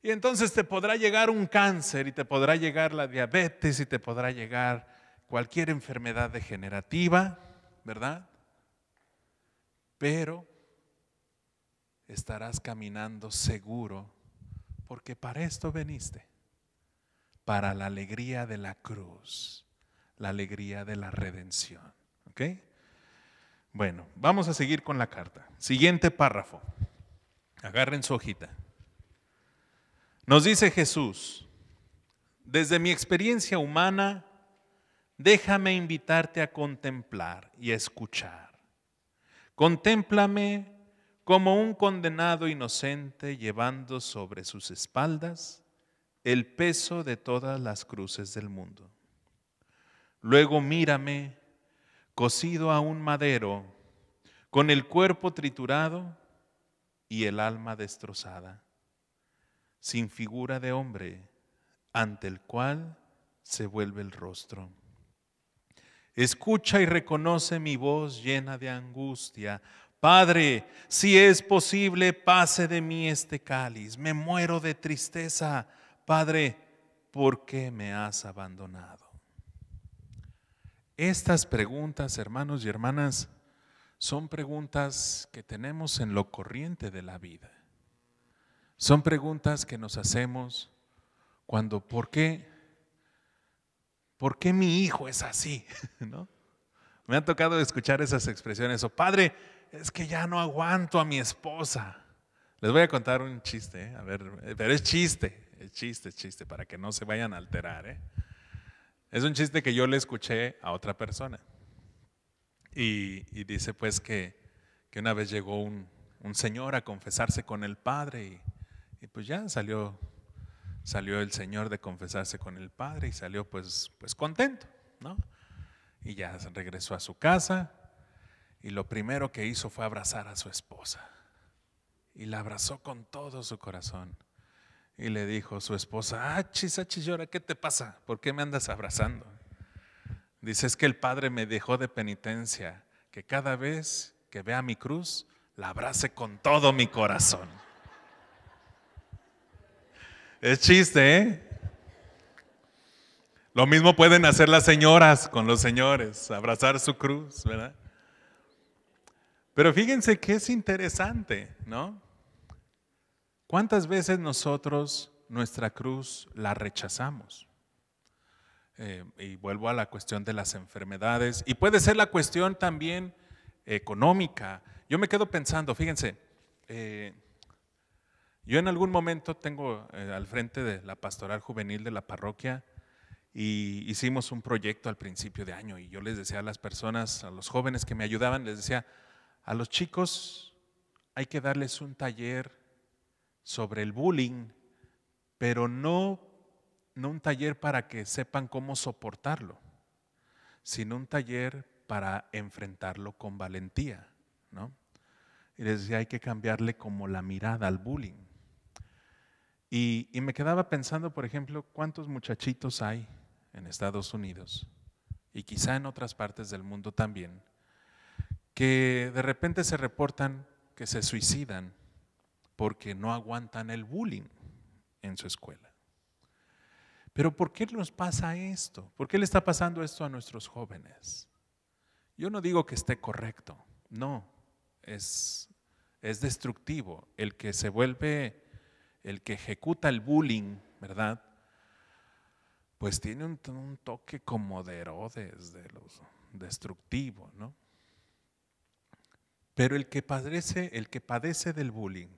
Y entonces te podrá llegar un cáncer y te podrá llegar la diabetes y te podrá llegar cualquier enfermedad degenerativa, ¿verdad? Pero estarás caminando seguro porque para esto veniste, para la alegría de la cruz, la alegría de la redención. ¿Ok? Bueno, vamos a seguir con la carta. Siguiente párrafo. Agarren su hojita. Nos dice Jesús, desde mi experiencia humana, déjame invitarte a contemplar y a escuchar. Contémplame como un condenado inocente llevando sobre sus espaldas el peso de todas las cruces del mundo. Luego mírame cosido a un madero, con el cuerpo triturado y el alma destrozada, sin figura de hombre, ante el cual se vuelve el rostro. Escucha y reconoce mi voz llena de angustia. Padre, si es posible, pase de mí este cáliz. Me muero de tristeza. Padre, ¿por qué me has abandonado? Estas preguntas, hermanos y hermanas, son preguntas que tenemos en lo corriente de la vida. Son preguntas que nos hacemos cuando, ¿por qué ¿por qué mi hijo es así? ¿No? Me han tocado escuchar esas expresiones. O padre, es que ya no aguanto a mi esposa. Les voy a contar un chiste, a ver, pero es chiste, para que no se vayan a alterar. Es un chiste que yo le escuché a otra persona. Y dice pues que una vez llegó un señor a confesarse con el padre y pues ya salió el señor de confesarse con el padre y salió pues contento, ¿no? Y ya regresó a su casa y lo primero que hizo fue abrazar a su esposa. Y la abrazó con todo su corazón. Y le dijo su esposa, achis, llora, ¿qué te pasa? ¿Por qué me andas abrazando? Dice, es que el Padre me dejó de penitencia, que cada vez que vea mi cruz, la abrace con todo mi corazón. Es chiste, ¿eh? Lo mismo pueden hacer las señoras con los señores, abrazar su cruz, ¿verdad? Pero fíjense que es interesante, ¿no? ¿Cuántas veces nosotros nuestra cruz la rechazamos? Y vuelvo a la cuestión de las enfermedades, y puede ser la cuestión también económica. Yo me quedo pensando, fíjense, yo en algún momento tengo al frente de la pastoral juvenil de la parroquia y hicimos un proyecto al principio de año y yo les decía a las personas, a los jóvenes que me ayudaban, les decía, a los chicos hay que darles un taller sobre el bullying, pero no un taller para que sepan cómo soportarlo, sino un taller para enfrentarlo con valentía, ¿no? Y les decía, hay que cambiarle como la mirada al bullying. Y me quedaba pensando, por ejemplo, cuántos muchachitos hay en Estados Unidos y quizá en otras partes del mundo también, que de repente se reportan que se suicidan porque no aguantan el bullying en su escuela. Pero ¿por qué nos pasa esto? ¿Por qué le está pasando esto a nuestros jóvenes? Yo no digo que esté correcto, no, es destructivo. El que se vuelve, el que ejecuta el bullying, ¿verdad? Pues tiene un toque como de Herodes, de los destructivo, ¿no? Pero el que padece del bullying,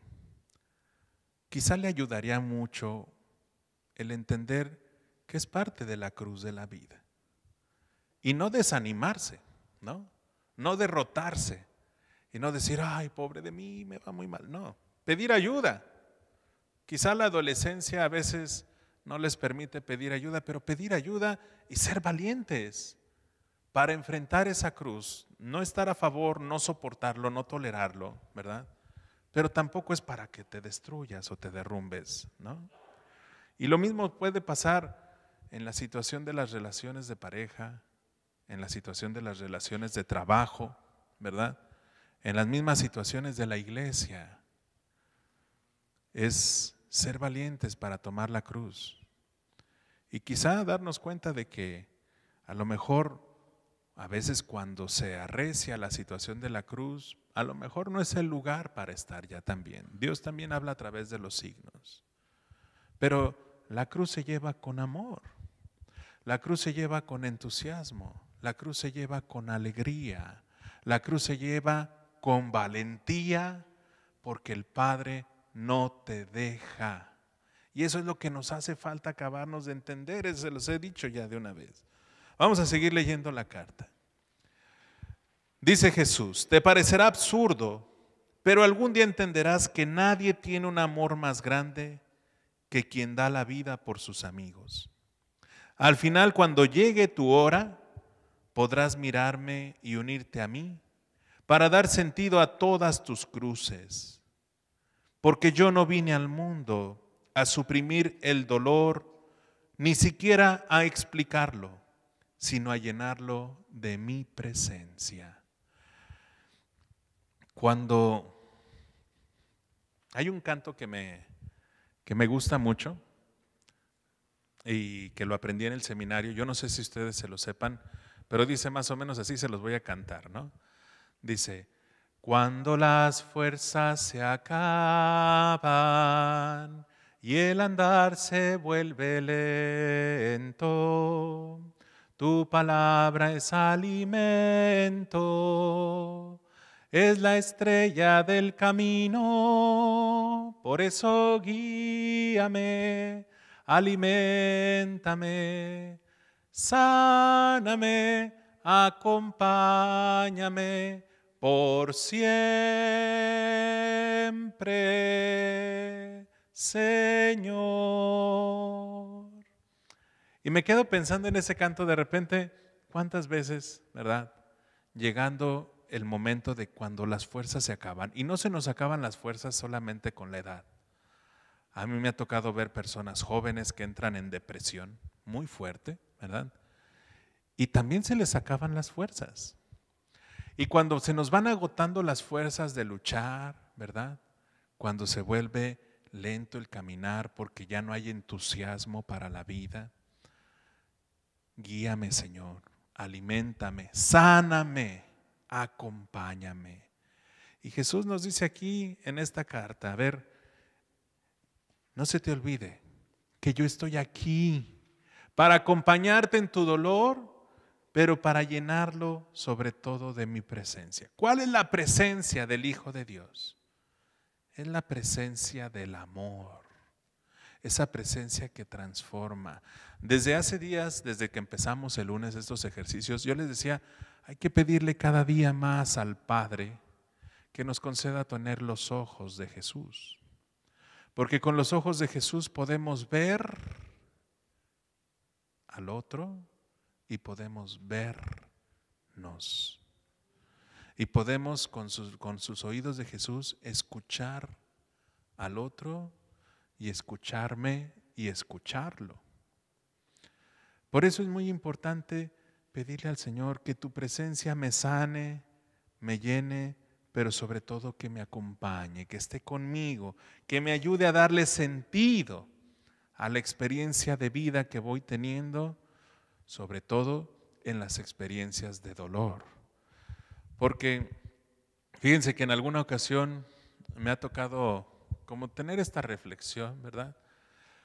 quizá le ayudaría mucho el entender que es parte de la cruz de la vida. Y no desanimarse, ¿no? No derrotarse y no decir, ay, pobre de mí, me va muy mal. No, pedir ayuda. Quizá la adolescencia a veces no les permite pedir ayuda, pero pedir ayuda y ser valientes para enfrentar esa cruz. No estar a favor, no soportarlo, no tolerarlo, ¿verdad? Pero tampoco es para que te destruyas o te derrumbes, ¿no? Y lo mismo puede pasar en la situación de las relaciones de pareja, en la situación de las relaciones de trabajo, ¿verdad? En las mismas situaciones de la iglesia. Es ser valientes para tomar la cruz. Y quizá darnos cuenta de que a lo mejor, a veces cuando se arrecia la situación de la cruz, a lo mejor no es el lugar para estar ya también. Dios también habla a través de los signos. Pero la cruz se lleva con amor, la cruz se lleva con entusiasmo, la cruz se lleva con alegría, la cruz se lleva con valentía, porque el Padre no te deja. Y eso es lo que nos hace falta acabarnos de entender, eso se los he dicho ya de una vez. Vamos a seguir leyendo la carta. Dice Jesús, te parecerá absurdo, pero algún día entenderás que nadie tiene un amor más grande que quien da la vida por sus amigos. Al final, cuando llegue tu hora, podrás mirarme y unirte a mí para dar sentido a todas tus cruces. Porque yo no vine al mundo a suprimir el dolor, ni siquiera a explicarlo, sino a llenarlo de mi presencia. Cuando hay un canto que me gusta mucho y que lo aprendí en el seminario, yo no sé si ustedes se lo sepan, pero dice más o menos así, se los voy a cantar, ¿no? Dice, cuando las fuerzas se acaban y el andar se vuelve lento, Tu palabra es alimento, es la estrella del camino. Por eso guíame, aliméntame, sáname, acompáñame por siempre, Señor. Y me quedo pensando en ese canto de repente, cuántas veces, ¿verdad? Llegando el momento de cuando las fuerzas se acaban. Y no se nos acaban las fuerzas solamente con la edad. A mí me ha tocado ver personas jóvenes que entran en depresión muy fuerte, ¿verdad? Y también se les acaban las fuerzas. Y cuando se nos van agotando las fuerzas de luchar, ¿verdad? Cuando se vuelve lento el caminar porque ya no hay entusiasmo para la vida. Guíame, Señor, aliméntame, sáname, acompáñame. Y Jesús nos dice aquí en esta carta, a ver, no se te olvide que yo estoy aquí para acompañarte en tu dolor, pero para llenarlo sobre todo de mi presencia. ¿Cuál es la presencia del Hijo de Dios? Es la presencia del amor, esa presencia que transforma. Desde hace días, desde que empezamos el lunes estos ejercicios, yo les decía, hay que pedirle cada día más al Padre que nos conceda tener los ojos de Jesús. Porque con los ojos de Jesús podemos ver al otro y podemos vernos. Y podemos con sus oídos de Jesús escuchar al otro y escucharme y escucharlo. Por eso es muy importante pedirle al Señor que tu presencia me sane, me llene, pero sobre todo que me acompañe, que esté conmigo, que me ayude a darle sentido a la experiencia de vida que voy teniendo, sobre todo en las experiencias de dolor. Porque fíjense que en alguna ocasión me ha tocado como tener esta reflexión, ¿verdad?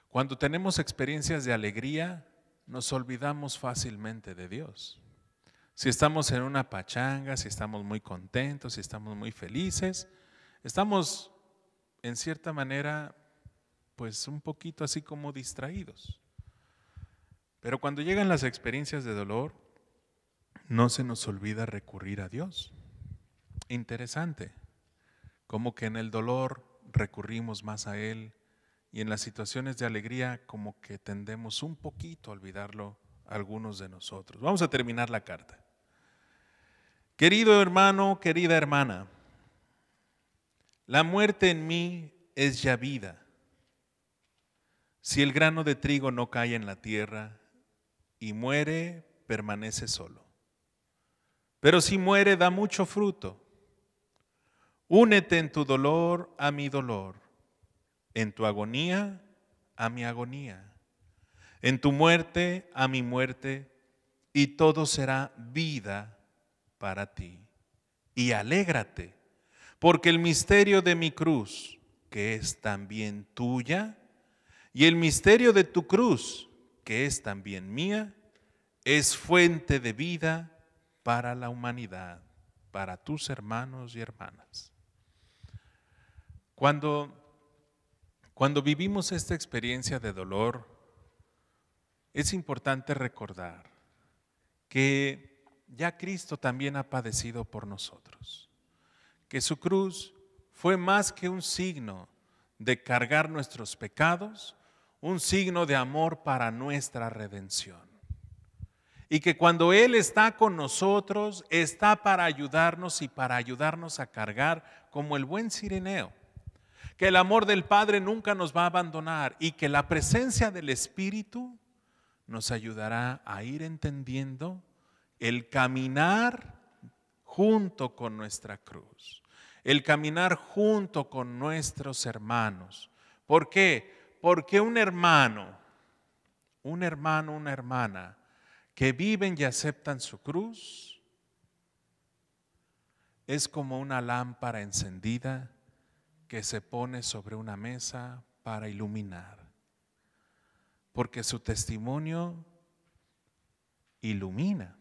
Cuando tenemos experiencias de alegría, nos olvidamos fácilmente de Dios. Si estamos en una pachanga, si estamos muy contentos, si estamos muy felices, estamos en cierta manera pues un poquito así como distraídos. Pero cuando llegan las experiencias de dolor, no se nos olvida recurrir a Dios. Interesante, como que en el dolor recurrimos más a Él y en las situaciones de alegría como que tendemos un poquito a olvidarlo algunos de nosotros. Vamos a terminar la carta. Querido hermano, querida hermana, la muerte en mí es ya vida. Si el grano de trigo no cae en la tierra y muere, permanece solo. Pero si muere, da mucho fruto. Únete en tu dolor a mi dolor, en tu agonía a mi agonía, en tu muerte a mi muerte, y todo será vida para ti. Y alégrate, porque el misterio de mi cruz, que es también tuya, y el misterio de tu cruz, que es también mía, es fuente de vida para la humanidad, para tus hermanos y hermanas. Cuando vivimos esta experiencia de dolor, es importante recordar que ya Cristo también ha padecido por nosotros, que su cruz fue más que un signo de cargar nuestros pecados, un signo de amor para nuestra redención. Y que cuando Él está con nosotros, está para ayudarnos y para ayudarnos a cargar como el buen cirineo. Que el amor del Padre nunca nos va a abandonar y que la presencia del Espíritu nos ayudará a ir entendiendo el caminar junto con nuestra cruz, el caminar junto con nuestros hermanos. ¿Por qué? Porque un hermano, una hermana que viven y aceptan su cruz es como una lámpara encendida que se pone sobre una mesa para iluminar, porque su testimonio ilumina.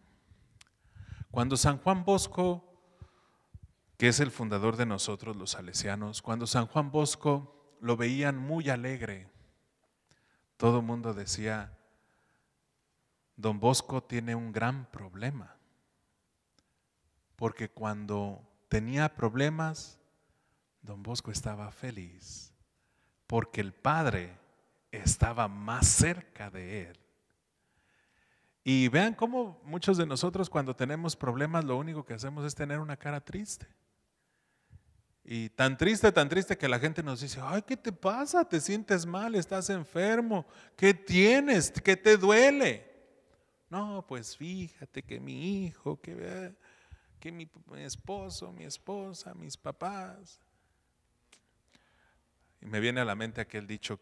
Cuando San Juan Bosco, que es el fundador de nosotros los salesianos, cuando San Juan Bosco lo veían muy alegre, todo el mundo decía, Don Bosco tiene un gran problema, porque cuando tenía problemas, Don Bosco estaba feliz, porque el Padre estaba más cerca de él. Y vean cómo muchos de nosotros cuando tenemos problemas lo único que hacemos es tener una cara triste. Y tan triste que la gente nos dice, ay, ¿qué te pasa? ¿Te sientes mal? ¿Estás enfermo? ¿Qué tienes? ¿Qué te duele? No, pues fíjate que mi hijo, que mi esposo, mi esposa, mis papás. Y me viene a la mente aquel dicho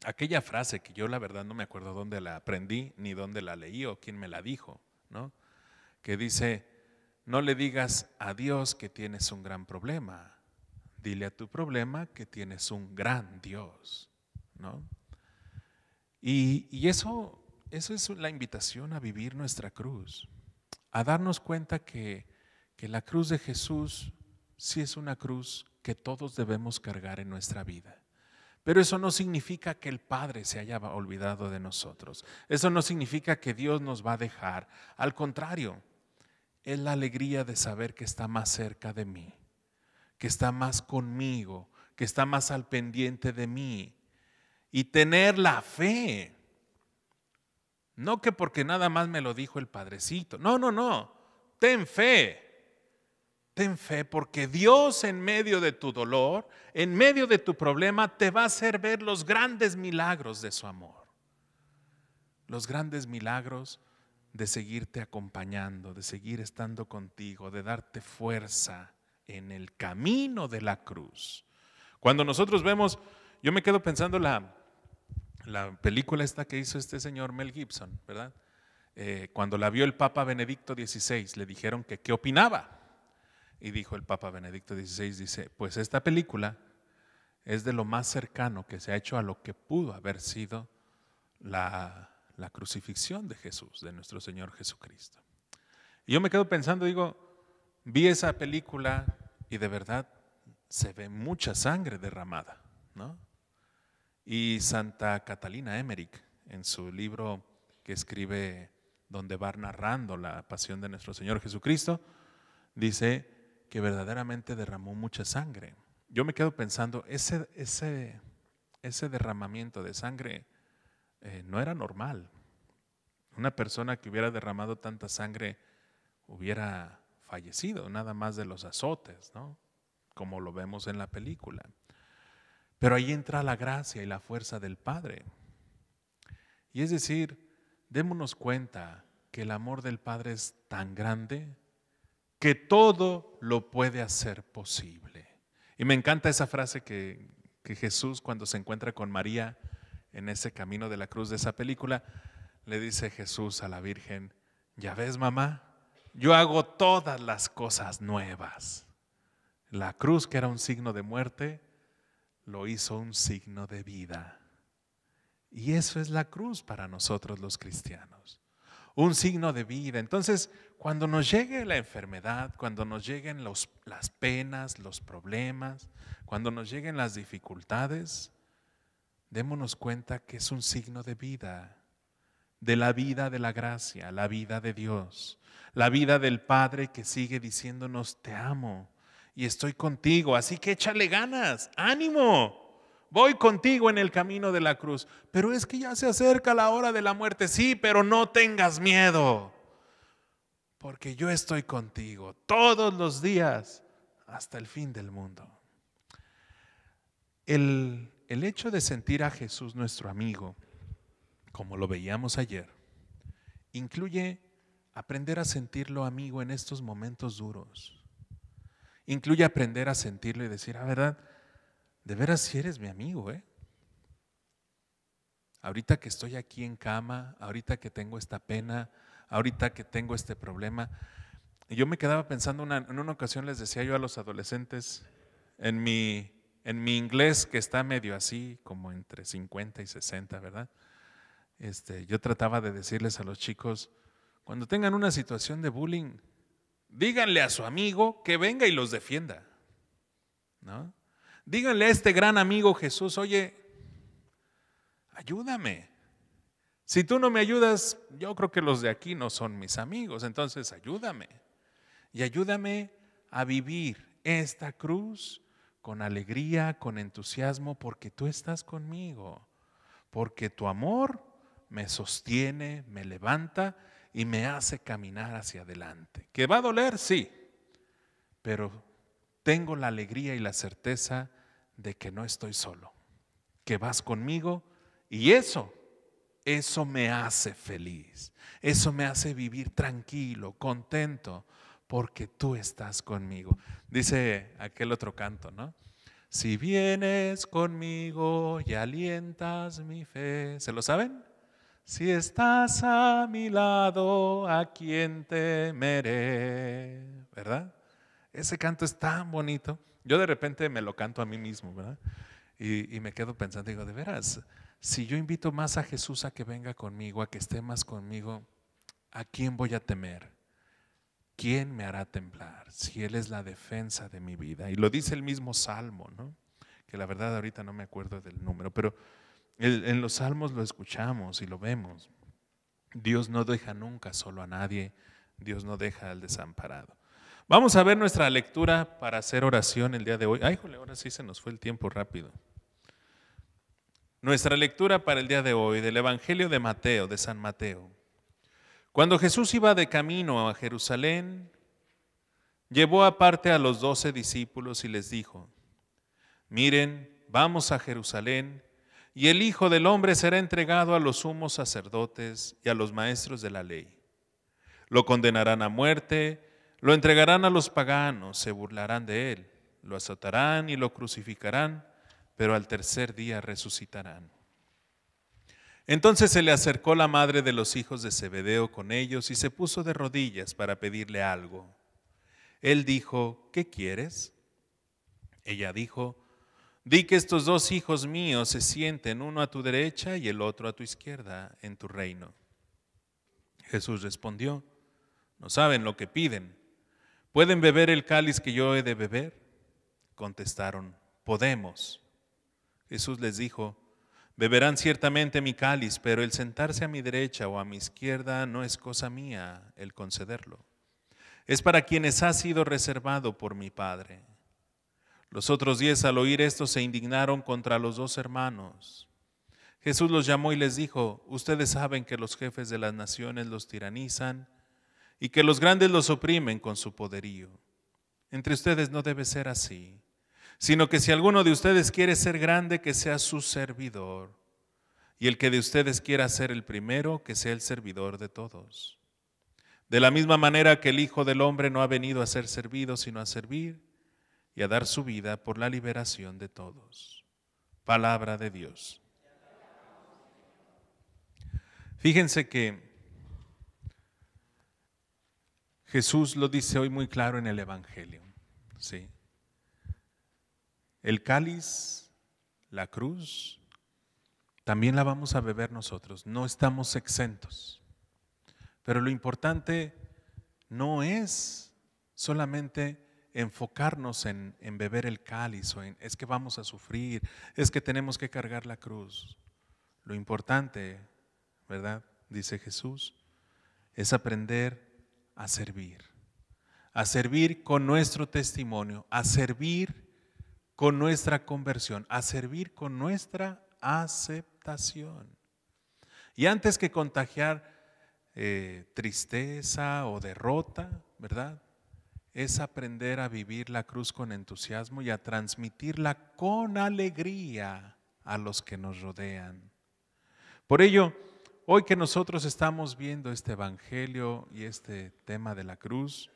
aquella frase que yo la verdad no me acuerdo dónde la aprendí, ni dónde la leí o quién me la dijo, ¿no? Que dice, no le digas a Dios que tienes un gran problema, dile a tu problema que tienes un gran Dios, ¿no? Y eso es la invitación a vivir nuestra cruz, a darnos cuenta que la cruz de Jesús sí es una cruz que todos debemos cargar en nuestra vida. Pero eso no significa que el Padre se haya olvidado de nosotros. Eso no significa que Dios nos va a dejar. Al contrario, es la alegría de saber que está más cerca de mí, que está más conmigo, que está más al pendiente de mí. Y tener la fe. No que porque nada más me lo dijo el Padrecito. No. Ten fe. Ten fe porque Dios en medio de tu dolor, en medio de tu problema, te va a hacer ver los grandes milagros de su amor. Los grandes milagros de seguirte acompañando, de seguir estando contigo, de darte fuerza en el camino de la cruz. Cuando nosotros vemos, yo me quedo pensando la película esta que hizo este señor Mel Gibson, ¿verdad? Cuando la vio el Papa Benedicto XVI, le dijeron que qué opinaba. Y dijo el Papa Benedicto XVI, dice, pues esta película es de lo más cercano que se ha hecho a lo que pudo haber sido la crucifixión de Jesús, de nuestro Señor Jesucristo. Y yo me quedo pensando, digo, vi esa película y de verdad se ve mucha sangre derramada, ¿no? Y Santa Catalina Emmerich, en su libro que escribe donde va narrando la pasión de nuestro Señor Jesucristo, dice que verdaderamente derramó mucha sangre. Yo me quedo pensando, ese derramamiento de sangre no era normal. Una persona que hubiera derramado tanta sangre hubiera fallecido, nada más de los azotes, ¿no? Como lo vemos en la película. Pero ahí entra la gracia y la fuerza del Padre. Y es decir, démonos cuenta que el amor del Padre es tan grande que todo lo puede hacer posible. Y me encanta esa frase que Jesús, cuando se encuentra con María en ese camino de la cruz de esa película, le dice Jesús a la Virgen, ya ves mamá, yo hago todas las cosas nuevas. La cruz, que era un signo de muerte, lo hizo un signo de vida. Y eso es la cruz para nosotros los cristianos. Un signo de vida. Entonces, cuando nos llegue la enfermedad, cuando nos lleguen las penas, los problemas, cuando nos lleguen las dificultades, démonos cuenta que es un signo de vida, de la vida de la gracia, la vida de Dios, la vida del Padre que sigue diciéndonos te amo y estoy contigo, así que échale ganas, ánimo. Voy contigo en el camino de la cruz, pero es que ya se acerca la hora de la muerte. Sí, pero no tengas miedo, porque yo estoy contigo todos los días hasta el fin del mundo. El hecho de sentir a Jesús nuestro amigo, como lo veíamos ayer, incluye aprender a sentirlo amigo en estos momentos duros. Incluye aprender a sentirlo y decir, verdad, de veras si eres mi amigo, ahorita que estoy aquí en cama, ahorita que tengo esta pena, ahorita que tengo este problema. Y yo me quedaba pensando, en una ocasión les decía yo a los adolescentes, en mi inglés que está medio así, como entre 50 y 60, ¿verdad? yo trataba de decirles a los chicos, cuando tengan una situación de bullying, díganle a su amigo que venga y los defienda, ¿no? Díganle a este gran amigo Jesús, oye, ayúdame. Si tú no me ayudas, yo creo que los de aquí no son mis amigos, entonces ayúdame. Y ayúdame a vivir esta cruz con alegría, con entusiasmo, porque tú estás conmigo, porque tu amor me sostiene, me levanta y me hace caminar hacia adelante. ¿Que va a doler? Sí, pero tengo la alegría y la certeza de que no estoy solo, que vas conmigo y eso me hace feliz, eso me hace vivir tranquilo, contento, porque tú estás conmigo. Dice aquel otro canto, ¿no? Si vienes conmigo y alientas mi fe, ¿se lo saben? Si estás a mi lado, ¿a quién temeré? ¿Verdad? Ese canto es tan bonito. Yo de repente me lo canto a mí mismo, ¿verdad? Y me quedo pensando, digo, de veras, si yo invito más a Jesús a que venga conmigo, a que esté más conmigo, ¿a quién voy a temer? ¿Quién me hará temblar? Si Él es la defensa de mi vida. Y lo dice el mismo Salmo, ¿no? Que la verdad ahorita no me acuerdo del número, pero en los Salmos lo escuchamos y lo vemos. Dios no deja nunca solo a nadie, Dios no deja al desamparado. Vamos a ver nuestra lectura para hacer oración el día de hoy. Ay, jole, ahora sí se nos fue el tiempo rápido. Nuestra lectura para el día de hoy del Evangelio de Mateo, de San Mateo. Cuando Jesús iba de camino a Jerusalén, llevó aparte a los 12 discípulos y les dijo: miren, vamos a Jerusalén, y el Hijo del Hombre será entregado a los sumos sacerdotes y a los maestros de la ley. Lo condenarán a muerte, lo entregarán a los paganos, se burlarán de él, lo azotarán y lo crucificarán, pero al tercer día resucitarán. Entonces se le acercó la madre de los hijos de Zebedeo con ellos y se puso de rodillas para pedirle algo. Él dijo: ¿qué quieres? Ella dijo: di que estos 2 hijos míos se sienten, uno a tu derecha y el otro a tu izquierda, en tu reino. Jesús respondió: no saben lo que piden. ¿Pueden beber el cáliz que yo he de beber? Contestaron: podemos. Jesús les dijo: beberán ciertamente mi cáliz, pero el sentarse a mi derecha o a mi izquierda no es cosa mía el concederlo. Es para quienes ha sido reservado por mi Padre. Los otros 10 al oír esto se indignaron contra los 2 hermanos. Jesús los llamó y les dijo: ustedes saben que los jefes de las naciones los tiranizan y que los grandes los oprimen con su poderío. Entre ustedes no debe ser así, sino que si alguno de ustedes quiere ser grande, que sea su servidor, y el que de ustedes quiera ser el primero, que sea el servidor de todos. De la misma manera que el Hijo del Hombre no ha venido a ser servido, sino a servir y a dar su vida por la liberación de todos. Palabra de Dios. Fíjense que Jesús lo dice hoy muy claro en el Evangelio, ¿sí? El cáliz, la cruz, también la vamos a beber nosotros, no estamos exentos. Pero lo importante no es solamente enfocarnos en beber el cáliz o en es que vamos a sufrir, es que tenemos que cargar la cruz. Lo importante, ¿verdad? Dice Jesús, es aprender a servir con nuestro testimonio, a servir con nuestra conversión, a servir con nuestra aceptación. Y antes que contagiar tristeza o derrota, ¿verdad? Es aprender a vivir la cruz con entusiasmo y a transmitirla con alegría a los que nos rodean. Por ello, hoy que nosotros estamos viendo este Evangelio y este tema de la cruz,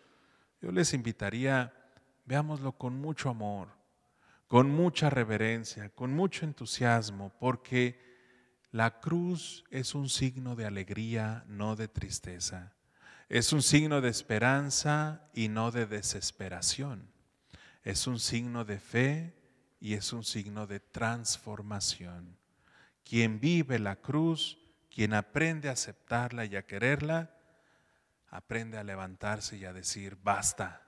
yo les invitaría, veámoslo con mucho amor, con mucha reverencia, con mucho entusiasmo, porque la cruz es un signo de alegría, no de tristeza. Es un signo de esperanza y no de desesperación. Es un signo de fe y es un signo de transformación. Quien vive la cruz, Quien aprende a aceptarla y a quererla, aprende a levantarse y a decir, basta,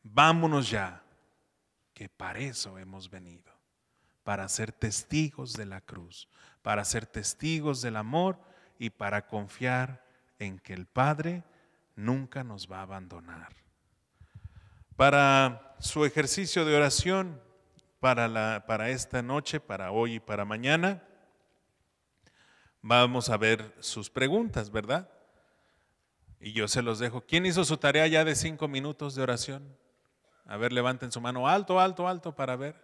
vámonos ya, que para eso hemos venido, para ser testigos de la cruz, para ser testigos del amor y para confiar en que el Padre nunca nos va a abandonar. Para su ejercicio de oración, para esta noche, para hoy y para mañana, vamos a ver sus preguntas, ¿verdad? Y yo se los dejo. ¿Quién hizo su tarea ya de 5 minutos de oración? A ver, levanten su mano alto, alto, alto para ver.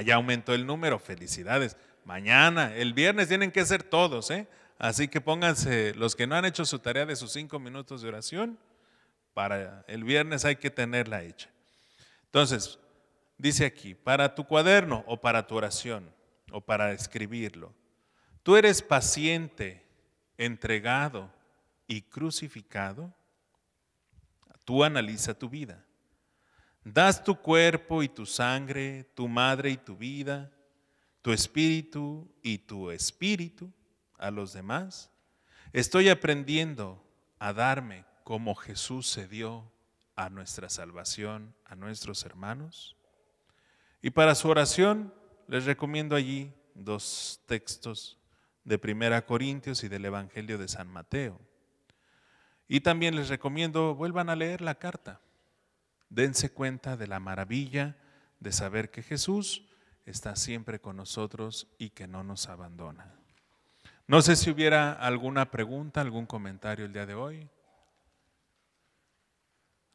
Ya aumentó el número, felicidades. Mañana, el viernes tienen que ser todos, ¿eh? Así que pónganse, los que no han hecho su tarea de sus 5 minutos de oración, para el viernes hay que tenerla hecha. Entonces, dice aquí, para tu cuaderno o para tu oración o para escribirlo, ¿tú eres paciente, entregado y crucificado? Tú analiza tu vida. ¿Das tu cuerpo y tu sangre, tu madre y tu vida, tu espíritu y tu espíritu a los demás? ¿Estoy aprendiendo a darme como Jesús se dio a nuestra salvación, a nuestros hermanos? Y para su oración les recomiendo allí 2 textos de 1 Corintios y del Evangelio de San Mateo. Y también les recomiendo, vuelvan a leer la carta. Dense cuenta de la maravilla de saber que Jesús está siempre con nosotros y que no nos abandona. No sé si hubiera alguna pregunta, algún comentario el día de hoy.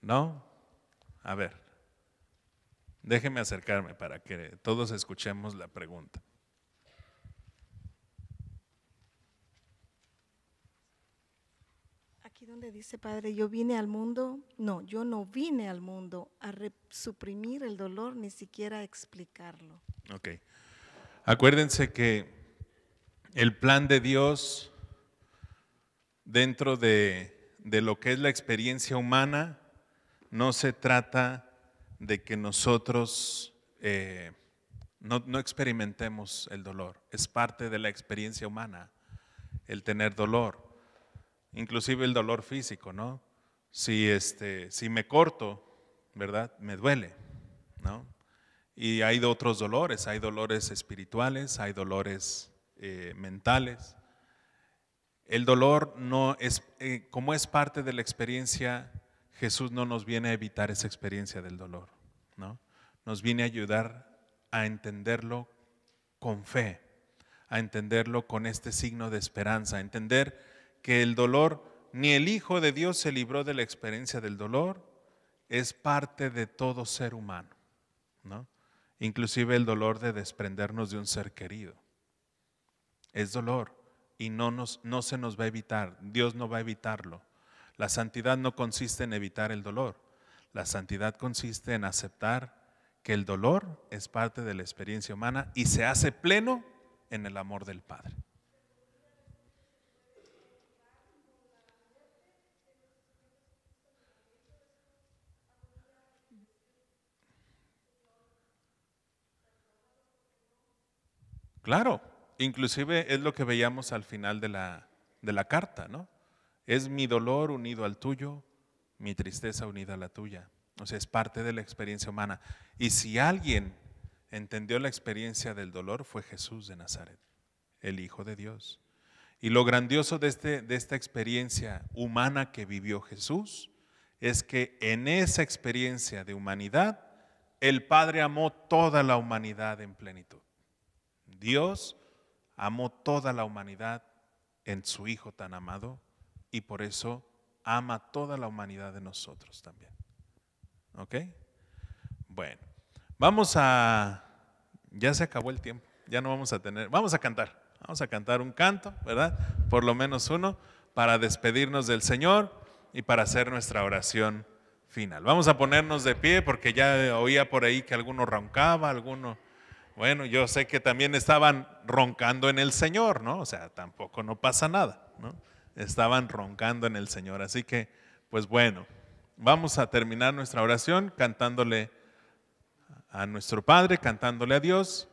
¿No? A ver, déjenme acercarme para que todos escuchemos la pregunta. Aquí donde dice, Padre, yo vine al mundo, yo no vine al mundo a suprimir el dolor, ni siquiera a explicarlo. Ok. Acuérdense que el plan de Dios dentro de lo que es la experiencia humana no se trata de que nosotros no experimentemos el dolor. Es parte de la experiencia humana el tener dolor. Inclusive el dolor físico, ¿no? Si me corto, ¿verdad? Me duele, ¿no? Y hay otros dolores, hay dolores espirituales, hay dolores mentales. El dolor no es, como es parte de la experiencia, Jesús no nos viene a evitar esa experiencia del dolor, ¿no? Nos viene a ayudar a entenderlo con fe, a entenderlo con este signo de esperanza, a entender que el dolor, ni el Hijo de Dios se libró de la experiencia del dolor, es parte de todo ser humano, ¿no? Inclusive el dolor de desprendernos de un ser querido. Es dolor y no se nos va a evitar, Dios no va a evitarlo. La santidad no consiste en evitar el dolor, la santidad consiste en aceptar que el dolor es parte de la experiencia humana y se hace pleno en el amor del Padre. Claro, inclusive es lo que veíamos al final de la carta, ¿no? Es mi dolor unido al tuyo, mi tristeza unida a la tuya. O sea, es parte de la experiencia humana. Y si alguien entendió la experiencia del dolor, fue Jesús de Nazaret, el Hijo de Dios. Y lo grandioso de esta experiencia humana que vivió Jesús es que en esa experiencia de humanidad, el Padre amó toda la humanidad en plenitud. Dios amó toda la humanidad en su Hijo tan amado y por eso ama toda la humanidad de nosotros también. ¿Ok? Bueno, ya se acabó el tiempo, ya no vamos a cantar un canto, ¿verdad? Por lo menos uno, para despedirnos del Señor y para hacer nuestra oración final. Vamos a ponernos de pie porque ya oía por ahí que alguno roncaba, bueno, yo sé que también estaban roncando en el Señor, ¿no? O sea, tampoco no pasa nada, ¿no? Estaban roncando en el Señor. Así que, pues bueno, vamos a terminar nuestra oración cantándole a nuestro Padre, cantándole a Dios.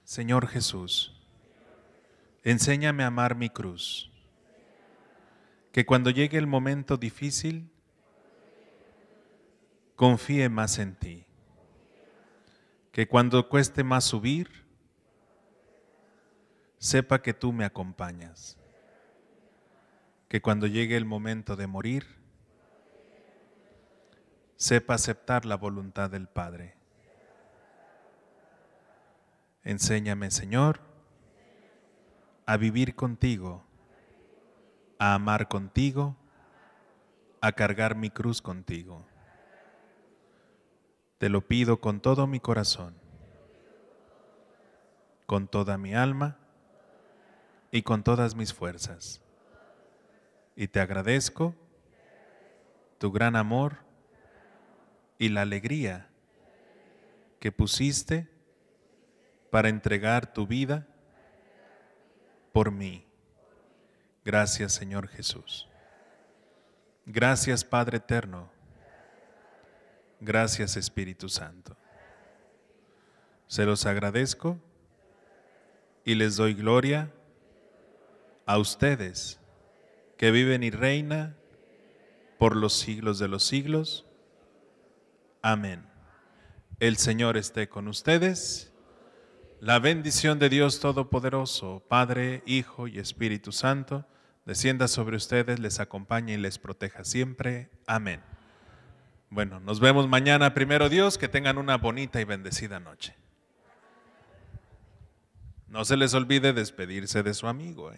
Señor Jesús, Enséñame a amar mi cruz. Que cuando llegue el momento difícil, confíe más en ti. Que cuando cueste más subir, sepa que tú me acompañas. Que cuando llegue el momento de morir, sepa aceptar la voluntad del Padre. Enséñame, Señor, a vivir contigo, a amar contigo, a cargar mi cruz contigo. Te lo pido con todo mi corazón, con toda mi alma y con todas mis fuerzas. Y te agradezco tu gran amor y la alegría que pusiste para entregar tu vida por mí. Gracias, Señor Jesús. Gracias, Padre eterno. Gracias, Espíritu Santo. Se los agradezco y les doy gloria a ustedes que viven y reinan por los siglos de los siglos. Amén. El Señor esté con ustedes. La bendición de Dios Todopoderoso, Padre, Hijo y Espíritu Santo, descienda sobre ustedes, les acompañe y les proteja siempre. Amén. Bueno, nos vemos mañana, primero Dios, que tengan una bonita y bendecida noche. No se les olvide despedirse de su amigo.